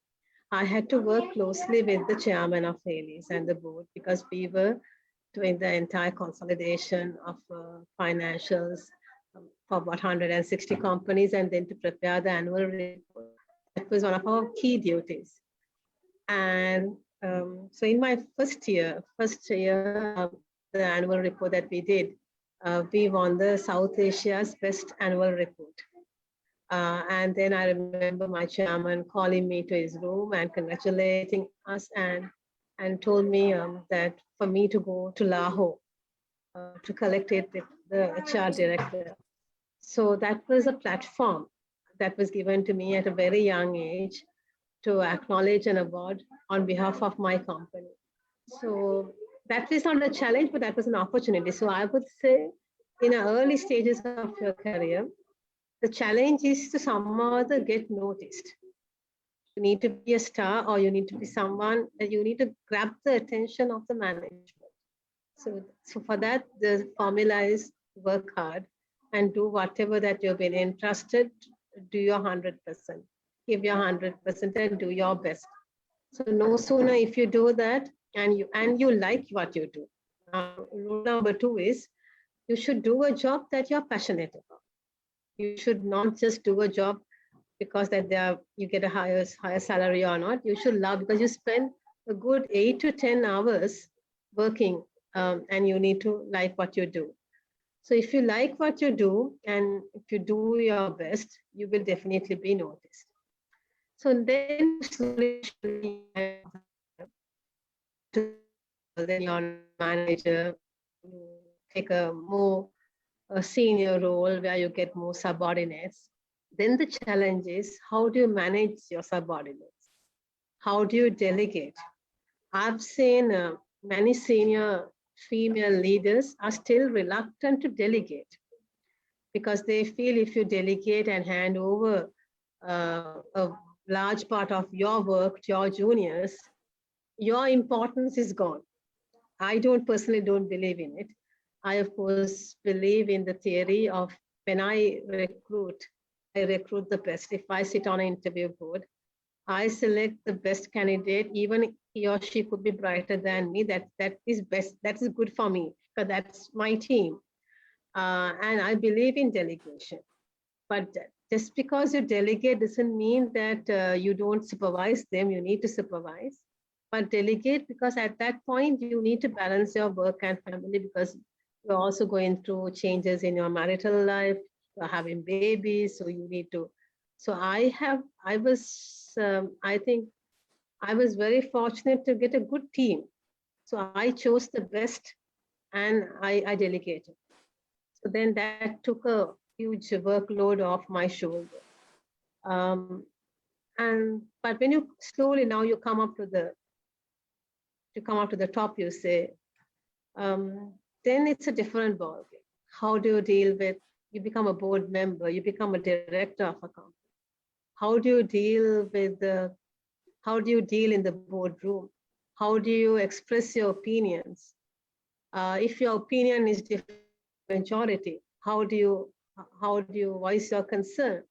B: I had to work closely with the chairman of Haley's and the board, because we were doing the entire consolidation of financials for about 160 companies, and then to prepare the annual report. That that was one of our key duties. And so in my first year, the annual report that we did, we won the South Asia's best annual report. And then I remember my chairman calling me to his room and congratulating us and told me that for me to go to Lahore to collect it with the HR director. So that was a platform that was given to me at a very young age to acknowledge an award on behalf of my company. So that is not a challenge, but that was an opportunity. So I would say in the early stages of your career, the challenge is to somehow or other get noticed. You need to be a star, or you need to be someone that you need to grab the attention of the management. So for that, the formula is work hard and do whatever that you've been entrusted, do your 100%, give your 100% and do your best. So no sooner if you do that and you like what you do. Rule number 2 is you should do a job that you're passionate about. You should not just do a job because that you get a higher salary or not. You should love, because you spend a good 8 to 10 hours working and you need to like what you do. So if you like what you do and if you do your best, you will definitely be noticed. So then slowly, then your manager, you take a senior role where you get more subordinates. Then the challenge is, how do you manage your subordinates? How do you delegate? I've seen many senior female leaders are still reluctant to delegate because they feel if you delegate and hand over a large part of your work to your juniors, your importance is gone. I personally don't believe in it. I, of course, believe in the theory of when I recruit the best. If I sit on an interview board, I select the best candidate, even he or she could be brighter than me. That is best. That is good for me because that's my team. And I believe in delegation. But just because you delegate doesn't mean that you don't supervise them. You need to supervise. But delegate because at that point, you need to balance your work and family because you're also going through changes in your marital life. You're having babies, so you need to. So I think I was very fortunate to get a good team. So I chose the best and I delegated. So then that took a huge workload off my shoulder. But when you slowly now you come up to the top, you say, then it's a different ballgame. How do you deal with, you become a board member, you become a director of a company. How do you deal in the boardroom? How do you express your opinions? If your opinion is different majority, how do you voice your concern?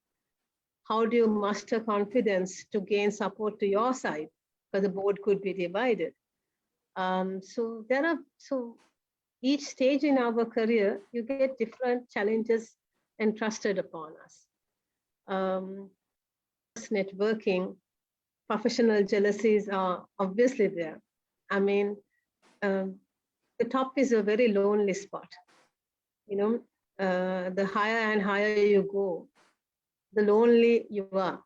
B: How do you muster confidence to gain support to your side? Because the board could be divided. So each stage in our career, you get different challenges entrusted upon us. Networking, professional jealousies are obviously there. I mean, the top is a very lonely spot. You know, the higher and higher you go, the lonely you are.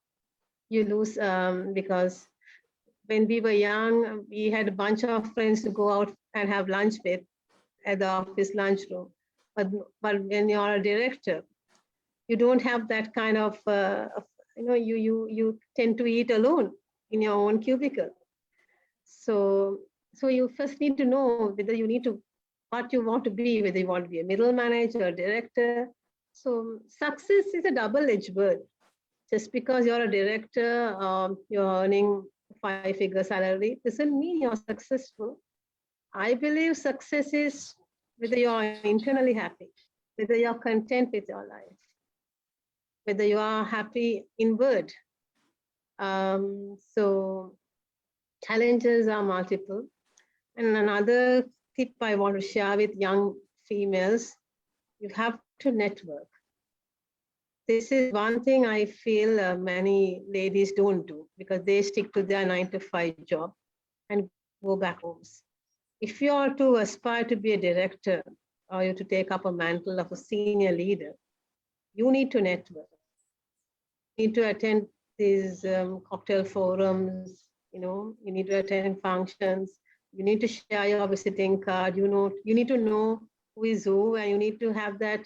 B: You lose because when we were young, we had a bunch of friends to go out and have lunch with at the office lunchroom. But when you're a director, you don't have that kind of, you tend to eat alone in your own cubicle. So you first need to know whether what you want to be, whether you want to be a middle manager or director. So success is a double-edged word. Just because you're a director, you're earning 5-figure salary, doesn't mean you're successful. I believe success is whether you're internally happy, whether you're content with your life, whether you are happy inward. So challenges are multiple. And another tip I want to share with young females, you have to network. this is one thing I feel many ladies don't do, because they stick to their 9-to-5 job and go back homes. If you are to aspire to be a director, or you to take up a mantle of a senior leader, you need to network. You need to attend these cocktail forums, you need to attend functions, you need to share your visiting card, you need to know who is who, and you need to have that,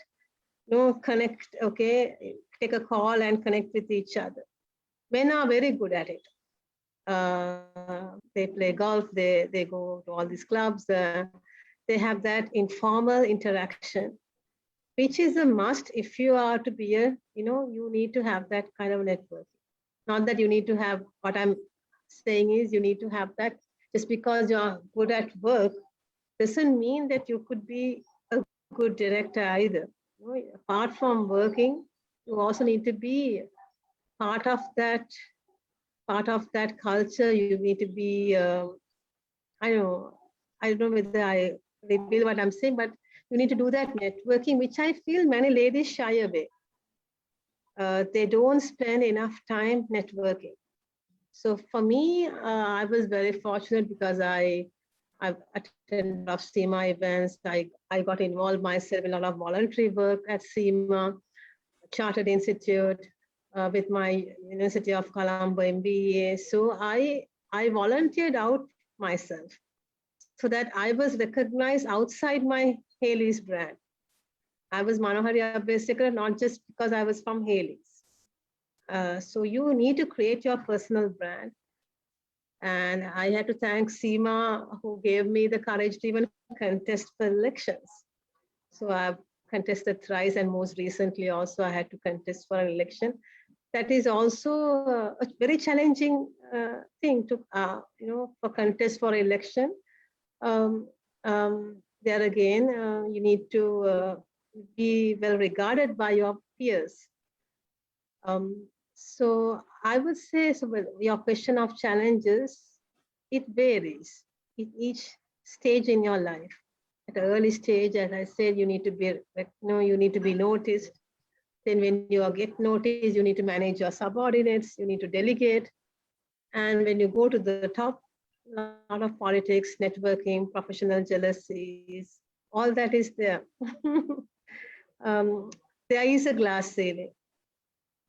B: connect, okay, take a call and connect with each other. Men are very good at it. They play golf, they go to all these clubs, they have that informal interaction, which is a must if you are to be you need to have that kind of network. Not that you need to have, what I'm saying is you need to have that. Just because you're good at work doesn't mean that you could be a good director either. Apart from working, you also need to be part of that culture. You need to be, I don't know whether I reveal what I'm saying, but you need to do that networking, which I feel many ladies shy away. They don't spend enough time networking. So for me, I was very fortunate because I've attended a lot of SEMA events. I got involved myself in a lot of voluntary work at SEMA, Chartered Institute, with my University of Colombo MBA. So I volunteered out myself so that I was recognized outside my Haley's brand. I was Manohari Abhesekara, not just because I was from Haley's. So you need to create your personal brand. And I had to thank SEMA, who gave me the courage to even contest for elections. So I've contested thrice, and most recently also I had to contest for an election. That is also a very challenging thing to, for contest for election. There again, you need to be well regarded by your peers. So I would say, so your question of challenges, it varies in each stage in your life. At an early stage, as I said, you need to be, you need to be noticed. Then when you get noticed, you need to manage your subordinates, you need to delegate. And when you go to the top, a lot of politics, networking, professional jealousies, all that is there. There is a glass ceiling,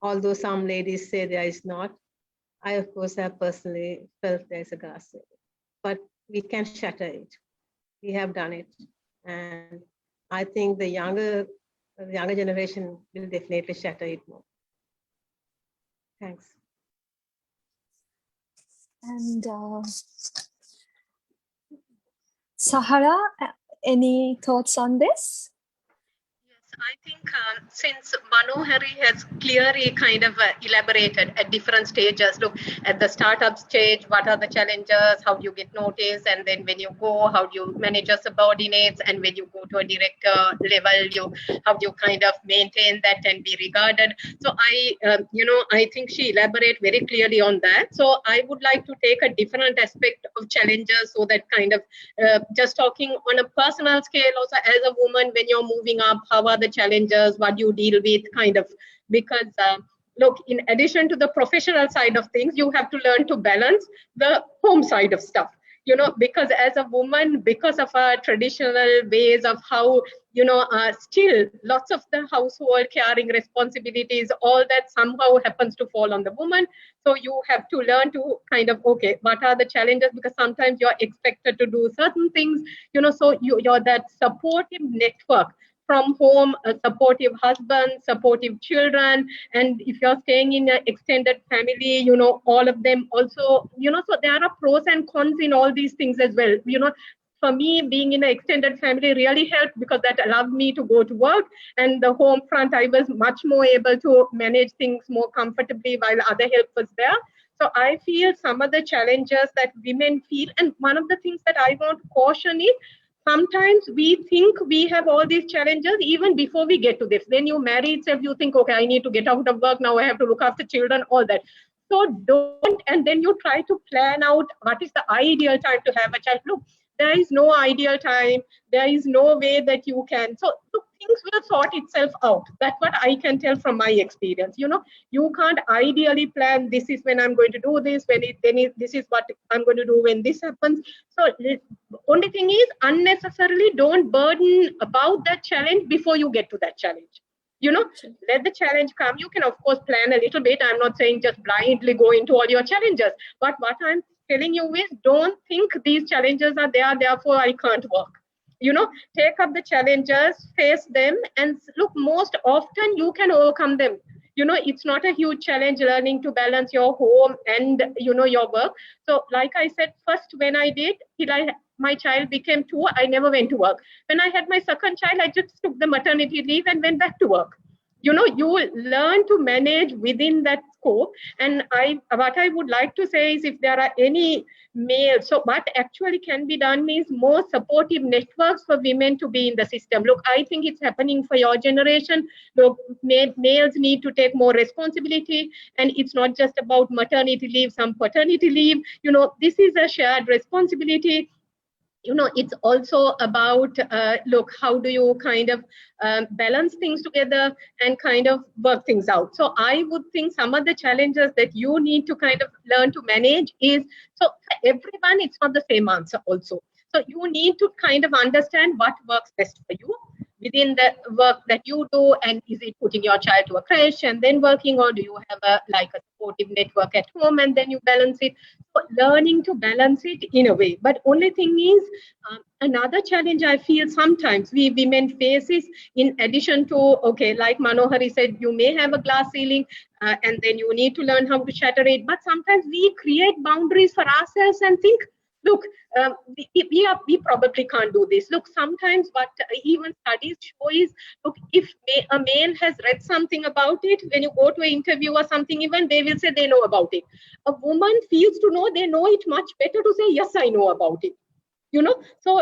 B: although some ladies say there is not. I, of course, have personally felt there is a glass ceiling, but we can shatter it. We have done it. And I think the younger generation will definitely shatter it more. Thanks.
A: And Sahara, any thoughts on this?
C: I think since Manohari has clearly kind of elaborated at different stages, look at the startup stage, what are the challenges, how do you get noticed, and then when you go, how do you manage your subordinates, and when you go to a director level, how do you kind of maintain that and be regarded. So I think she elaborated very clearly on that. So I would like to take a different aspect of challenges, so that kind of just talking on a personal scale also, as a woman, when you're moving up, how are the challenges, what you deal with, kind of, because look, in addition to the professional side of things, you have to learn to balance the home side of stuff, because as a woman, because of our traditional ways of how, still lots of the household caring responsibilities, all that somehow happens to fall on the woman. So you have to learn to kind of, okay, what are the challenges? Because sometimes you're expected to do certain things, so you're that supportive network from home, a supportive husband, supportive children, and if you're staying in an extended family, all of them also, so there are pros and cons in all these things as well. For me, being in an extended family really helped, because that allowed me to go to work, and the home front, I was much more able to manage things more comfortably while other help was there. So I feel some of the challenges that women feel, and one of the things that I want to caution is, sometimes we think we have all these challenges even before we get to this. Then you marry itself, you think, okay, I need to get out of work now, I have to look after children, all that. So don't, and then you try to plan out what is the ideal time to have a child. Look, there is no ideal time. There is no way that you can. So look, things will sort itself out. That's what I can tell from my experience. You can't ideally plan, this is when I'm going to do this, this is what I'm going to do when this happens. So the only thing is, unnecessarily don't burden about that challenge before you get to that challenge. Let the challenge come. You can, of course, plan a little bit. I'm not saying just blindly go into all your challenges, but what I'm telling you is, don't think these challenges are there, therefore I can't work. Take up the challenges, face them, and look, most often you can overcome them. It's not a huge challenge learning to balance your home and your work. So like I said, first when I did, my child became 2, I never went to work. When I had my second child, I just took the maternity leave and went back to work. You will learn to manage within that scope. And what I would like to say is, if there are any males, so what actually can be done is more supportive networks for women to be in the system. Look, I think it's happening for your generation. Look, males need to take more responsibility, and it's not just about maternity leave, some paternity leave. This is a shared responsibility. It's also about, look, how do you kind of balance things together and kind of work things out. So I would think some of the challenges that you need to kind of learn to manage is, so for everyone, it's not the same answer also. So you need to kind of understand what works best for you within the work that you do, and is it putting your child to a creche and then working, or do you have a supportive network at home and then you balance it? So learning to balance it in a way. But only thing is, another challenge I feel sometimes we women face is, in addition to, okay, like Manohari said, you may have a glass ceiling and then you need to learn how to shatter it. But sometimes we create boundaries for ourselves and think, look, we probably can't do this. Look, sometimes what even studies show is, look, if a male has read something about it, when you go to an interview or something, even they will say they know about it. A woman feels to know, they know it much better to say, yes, I know about it. So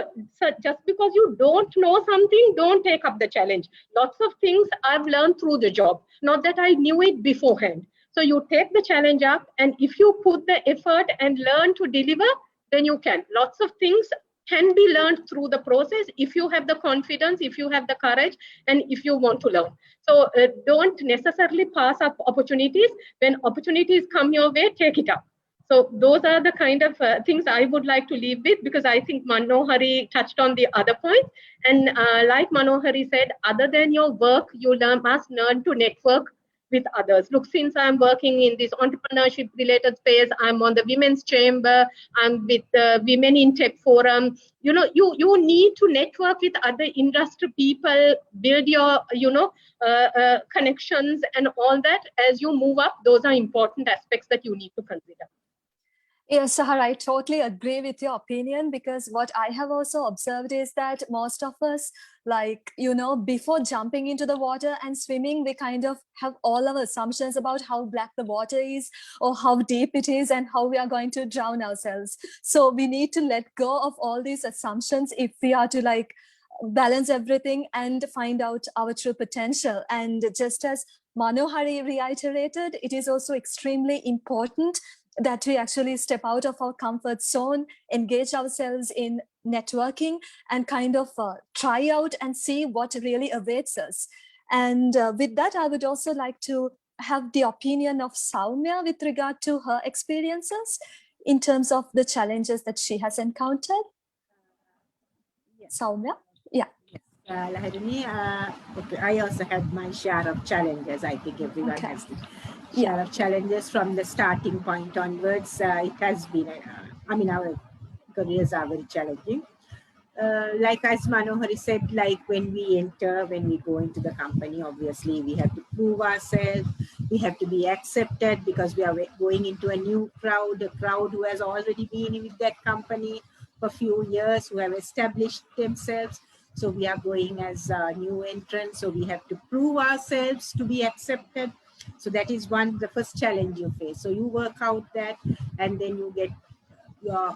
C: just because you don't know something, don't take up the challenge. Lots of things I've learned through the job, not that I knew it beforehand. So you take the challenge up, and if you put the effort and learn to deliver, then you can. Lots of things can be learned through the process if you have the confidence, if you have the courage, and if you want to learn. So don't necessarily pass up opportunities. When opportunities come your way, take it up. So those are the kind of things I would like to leave with, because I think Manohari touched on the other point. And like Manohari said, other than your work, you must learn to network with others. Look, since I'm working in this entrepreneurship related space, I'm on the Women's Chamber, I'm with the Women in Tech Forum. You need to network with other industry people, build your, connections and all that. As you move up, those are important aspects that you need to consider.
A: Yes, Sahar, I totally agree with your opinion, because what I have also observed is that most of us, before jumping into the water and swimming, we kind of have all our assumptions about how black the water is or how deep it is and how we are going to drown ourselves. So we need to let go of all these assumptions if we are to balance everything and find out our true potential. And just as Manohari reiterated, it is also extremely important that we actually step out of our comfort zone, engage ourselves in networking, and kind of try out and see what really awaits us. And with that, I would also like to have the opinion of Soumya with regard to her experiences in terms of the challenges that she has encountered.
D: Yes.
A: Soumya? Yeah.
D: Laharini, okay, I also had my share of challenges. I think everyone has the share of challenges from the starting point onwards. It has been, our careers are very challenging. Like as Manohari said, when we go into the company, obviously we have to prove ourselves. We have to be accepted because we are going into a new crowd, a crowd who has already been with that company for a few years, who have established themselves. So we are going as new entrants. So we have to prove ourselves to be accepted. So that is the first challenge you face. So you work out that, and then you get your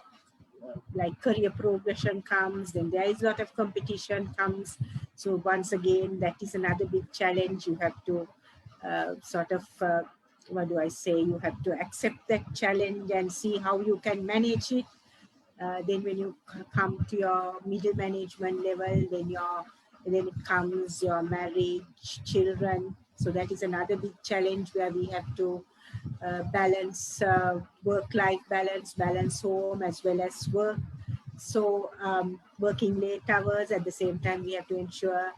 D: career progression comes, then there is a lot of competition comes. So once again, that is another big challenge. You have to you have to accept that challenge and see how you can manage it. Then when you come to your middle management level, then it comes your marriage, children. So that is another big challenge where we have to balance work-life balance home as well as work. So working late hours, at the same time we have to ensure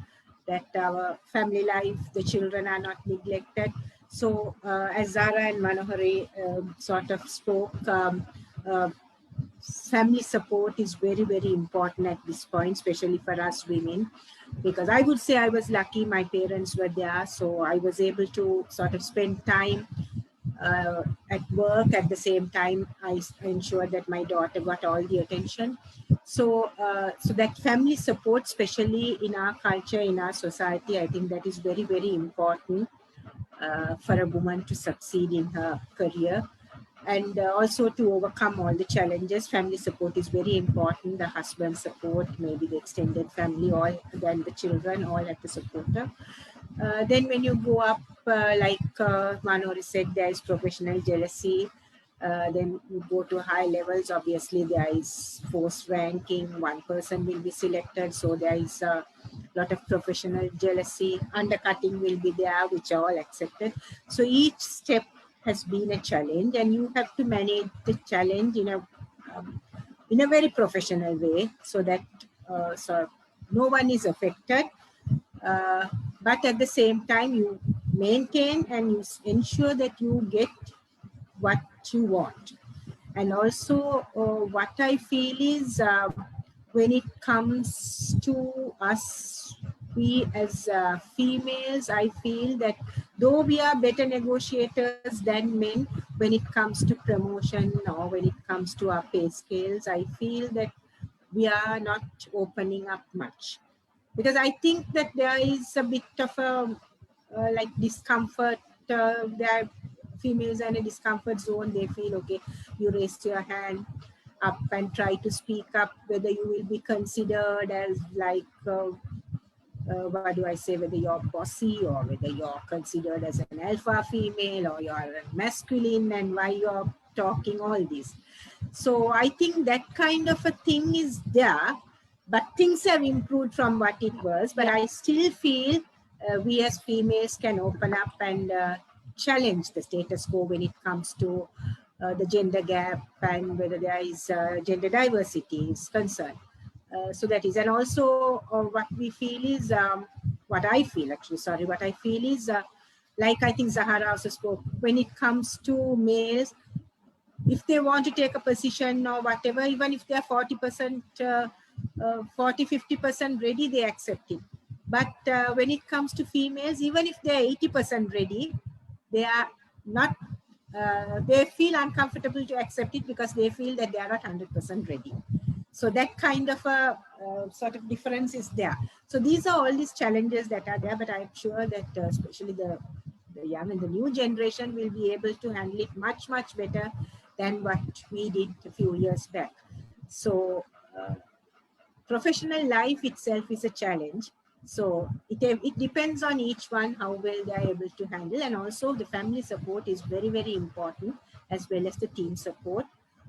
D: that our family life, the children are not neglected. So as Zara and Manohari sort of spoke, family support is very, very important at this point, especially for us women, because I would say I was lucky my parents were there, so I was able to sort of spend time at work. At the same time, I ensured that my daughter got all the attention. So, so that family support, especially in our culture, in our society, I think that is very, very important for a woman to succeed in her career. And also to overcome all the challenges, family support is very important. The husband support, maybe the extended family, all, then the children, all have to support her. Then when you go up, like Manori said, there is professional jealousy. Then you go to high levels, obviously there is forced ranking, one person will be selected, so there is a lot of professional jealousy. Undercutting will be there, which are all accepted. So each step has been a challenge, and you have to manage the challenge in a very professional way, so that so no one is affected. But at the same time, you maintain and you ensure that you get what you want. And also what I feel is when it comes to us, we as females, I feel that though we are better negotiators than men when it comes to promotion or when it comes to our pay scales, I feel that we are not opening up much. Because I think that there is a bit of a like discomfort. There are females in a discomfort zone. They feel, okay, you raise your hand up and try to speak up, whether you will be considered as like, what do I say, whether you're bossy or whether you're considered as an alpha female or you're masculine, and why you're talking all this. So I think that kind of a thing is there, but things have improved from what it was. But I still feel we as females can open up and challenge the status quo when it comes to the gender gap and whether there is gender diversity is concerned. So that is, and also what we feel is, what I feel is, like I think Zahara also spoke, when it comes to males, if they want to take a position or whatever, even if they're 40%, 40-50% ready, they accept it. But when it comes to females, even if they're 80% ready, they are not, they feel uncomfortable to accept it because they feel that they are not 100% ready. So that kind of a sort of difference is there. So these are all these challenges that are there, but I'm sure that especially the young and the new generation will be able to handle it much, much better than what we did a few years back. So professional life itself is a challenge. So it depends on each one how well they are able to handle. And also the family support is very, very important, as well as the team support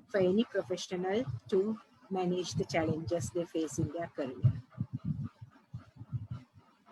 D: for any professional to manage the challenges they face in their career.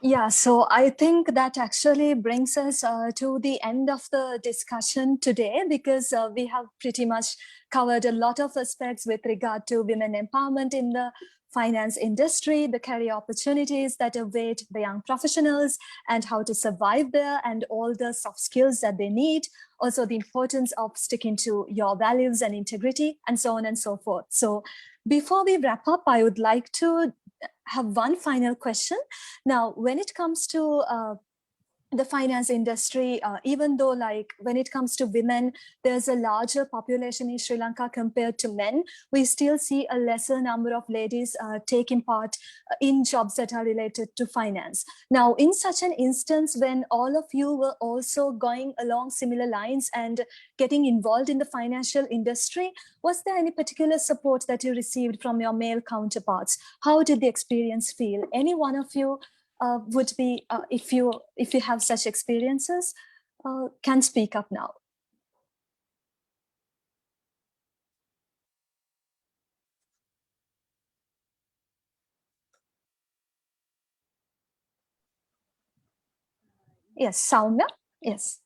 A: Yeah, so I think that actually brings us to the end of the discussion today, because we have pretty much covered a lot of aspects with regard to women empowerment in the finance industry, the career opportunities that await the young professionals and how to survive there, and all the soft skills that they need. Also the importance of sticking to your values and integrity, and so on and so forth. So before we wrap up, I would like to have one final question. Now, when it comes to the finance industry, even though like when it comes to women, there's a larger population in Sri Lanka compared to men, we still see a lesser number of ladies taking part in jobs that are related to finance. Now, in such an instance, when all of you were also going along similar lines and getting involved in the financial industry, was there any particular support that you received from your male counterparts? How did the experience feel? Any one of you would be, if you have such experiences, can speak up now. Yes, Soumya. Yes.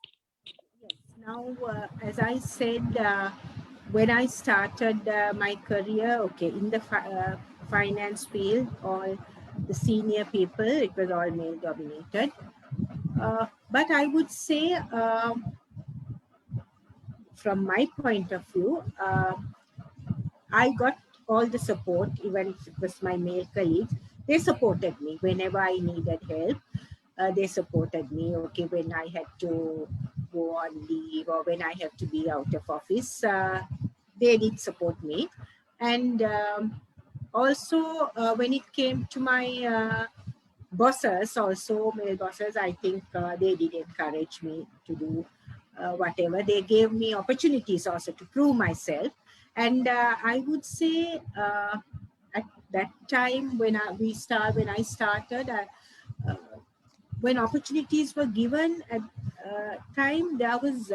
D: Yes. Now, as I said, when I started my career, okay, in the finance field, all the senior people, it was all male dominated. But I would say, from my point of view, I got all the support, even if it was my male colleagues. They supported me whenever I needed help. They supported me. Okay, when I had to go on leave or when I have to be out of office, they did support me. And also, when it came to my bosses, also male bosses, I think they did encourage me to do whatever. They gave me opportunities also to prove myself. And I would say at that time when I started, uh, when opportunities were given at time, there was,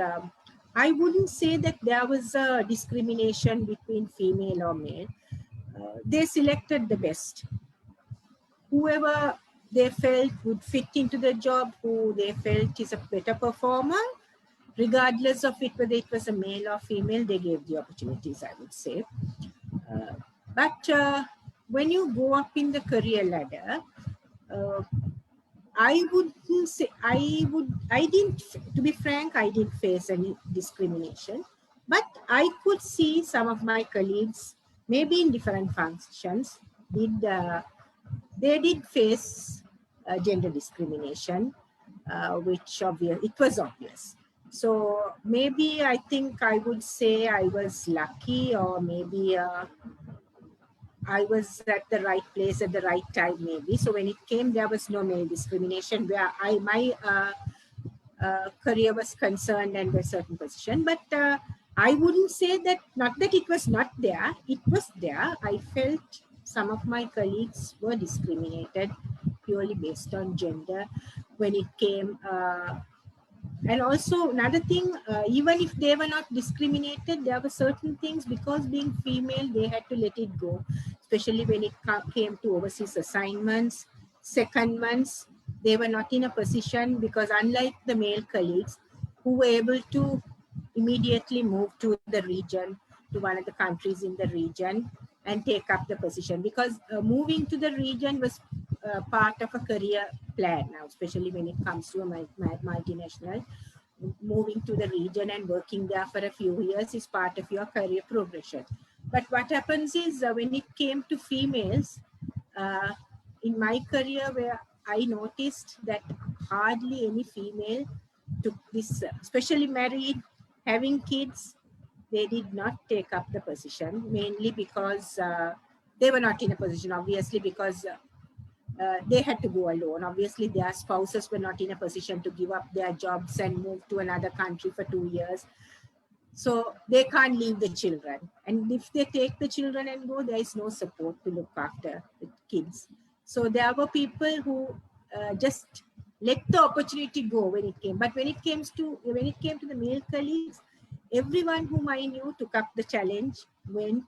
D: I wouldn't say that there was a discrimination between female or male. They selected the best. Whoever they felt would fit into the job, who they felt is a better performer, regardless of it, whether it was a male or female, they gave the opportunities, I would say. But when you go up in the career ladder, I wouldn't say I didn't, to be frank, I didn't face any discrimination, but I could see some of my colleagues, maybe in different functions, they did face gender discrimination, which it was obvious. So maybe I think I would say I was lucky, or maybe I was at the right place at the right time, maybe. So when it came, there was no male discrimination where my career was concerned and a certain position. But I wouldn't say that, not that it was not there, it was there. I felt some of my colleagues were discriminated purely based on gender when it came. And also another thing, even if they were not discriminated, there were certain things, because being female, they had to let it go, especially when it came to overseas assignments, secondments. They were not in a position, because unlike the male colleagues who were able to immediately move to the region, to one of the countries in the region and take up the position, because moving to the region was part of a career plan now, especially when it comes to a multinational. Moving to the region and working there for a few years is part of your career progression. But what happens is when it came to females, in my career, where I noticed that hardly any female took this, especially married, having kids, they did not take up the position, mainly because they were not in a position, obviously, because they had to go alone. Obviously, their spouses were not in a position to give up their jobs and move to another country for 2 years. So they can't leave the children. And if they take the children and go, there is no support to look after the kids. So there were people who just let the opportunity go when it came. But when it came to the male colleagues, everyone whom I knew took up the challenge, went,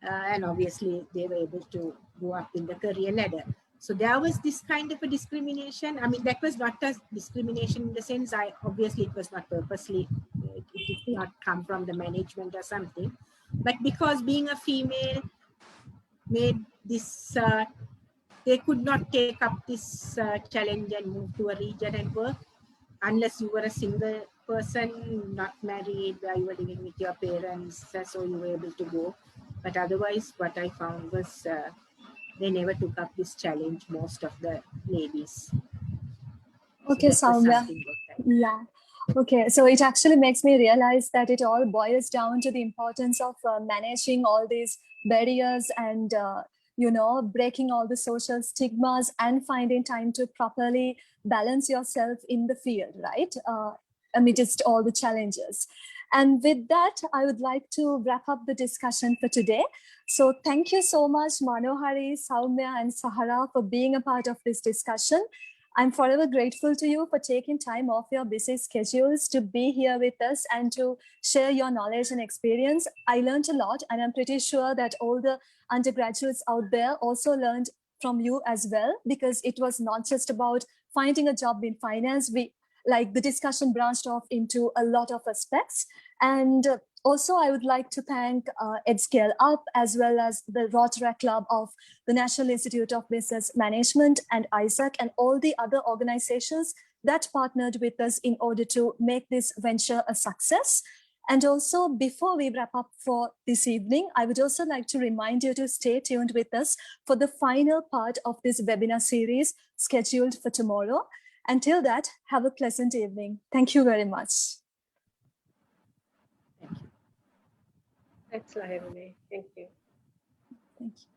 D: and obviously they were able to go up in the career ladder. So there was this kind of a discrimination. I mean, that was not a discrimination in the sense, obviously it was not purposely, it did not come from the management or something. But because being a female made this, they could not take up this challenge and move to a region and work unless you were a single person, not married, you were living with your parents, so you were able to go. But otherwise, what I found was they never took up this challenge, most of the ladies.
A: Okay,
D: So
A: Soumya. Yeah. Okay, so it actually makes me realize that it all boils down to the importance of managing all these barriers and, breaking all the social stigmas and finding time to properly balance yourself in the field, right? Amidst all the challenges. And with that, I would like to wrap up the discussion for today. So thank you so much, Manohari, Soumya, and Sahara for being a part of this discussion. I'm forever grateful to you for taking time off your busy schedules to be here with us and to share your knowledge and experience. I learned a lot, and I'm pretty sure that all the undergraduates out there also learned from you as well, because it was not just about finding a job in finance. like the discussion branched off into a lot of aspects. And also, I would like to thank EdScale Up, as well as the Rotaract Club of the National Institute of Business Management and ISAC, and all the other organizations that partnered with us in order to make this venture a success. And also, before we wrap up for this evening, I would also like to remind you to stay tuned with us for the final part of this webinar series scheduled for tomorrow. Until that, have a pleasant evening. Thank you very much.
B: Thanks, Lahirune. Thank you.
A: Thank you.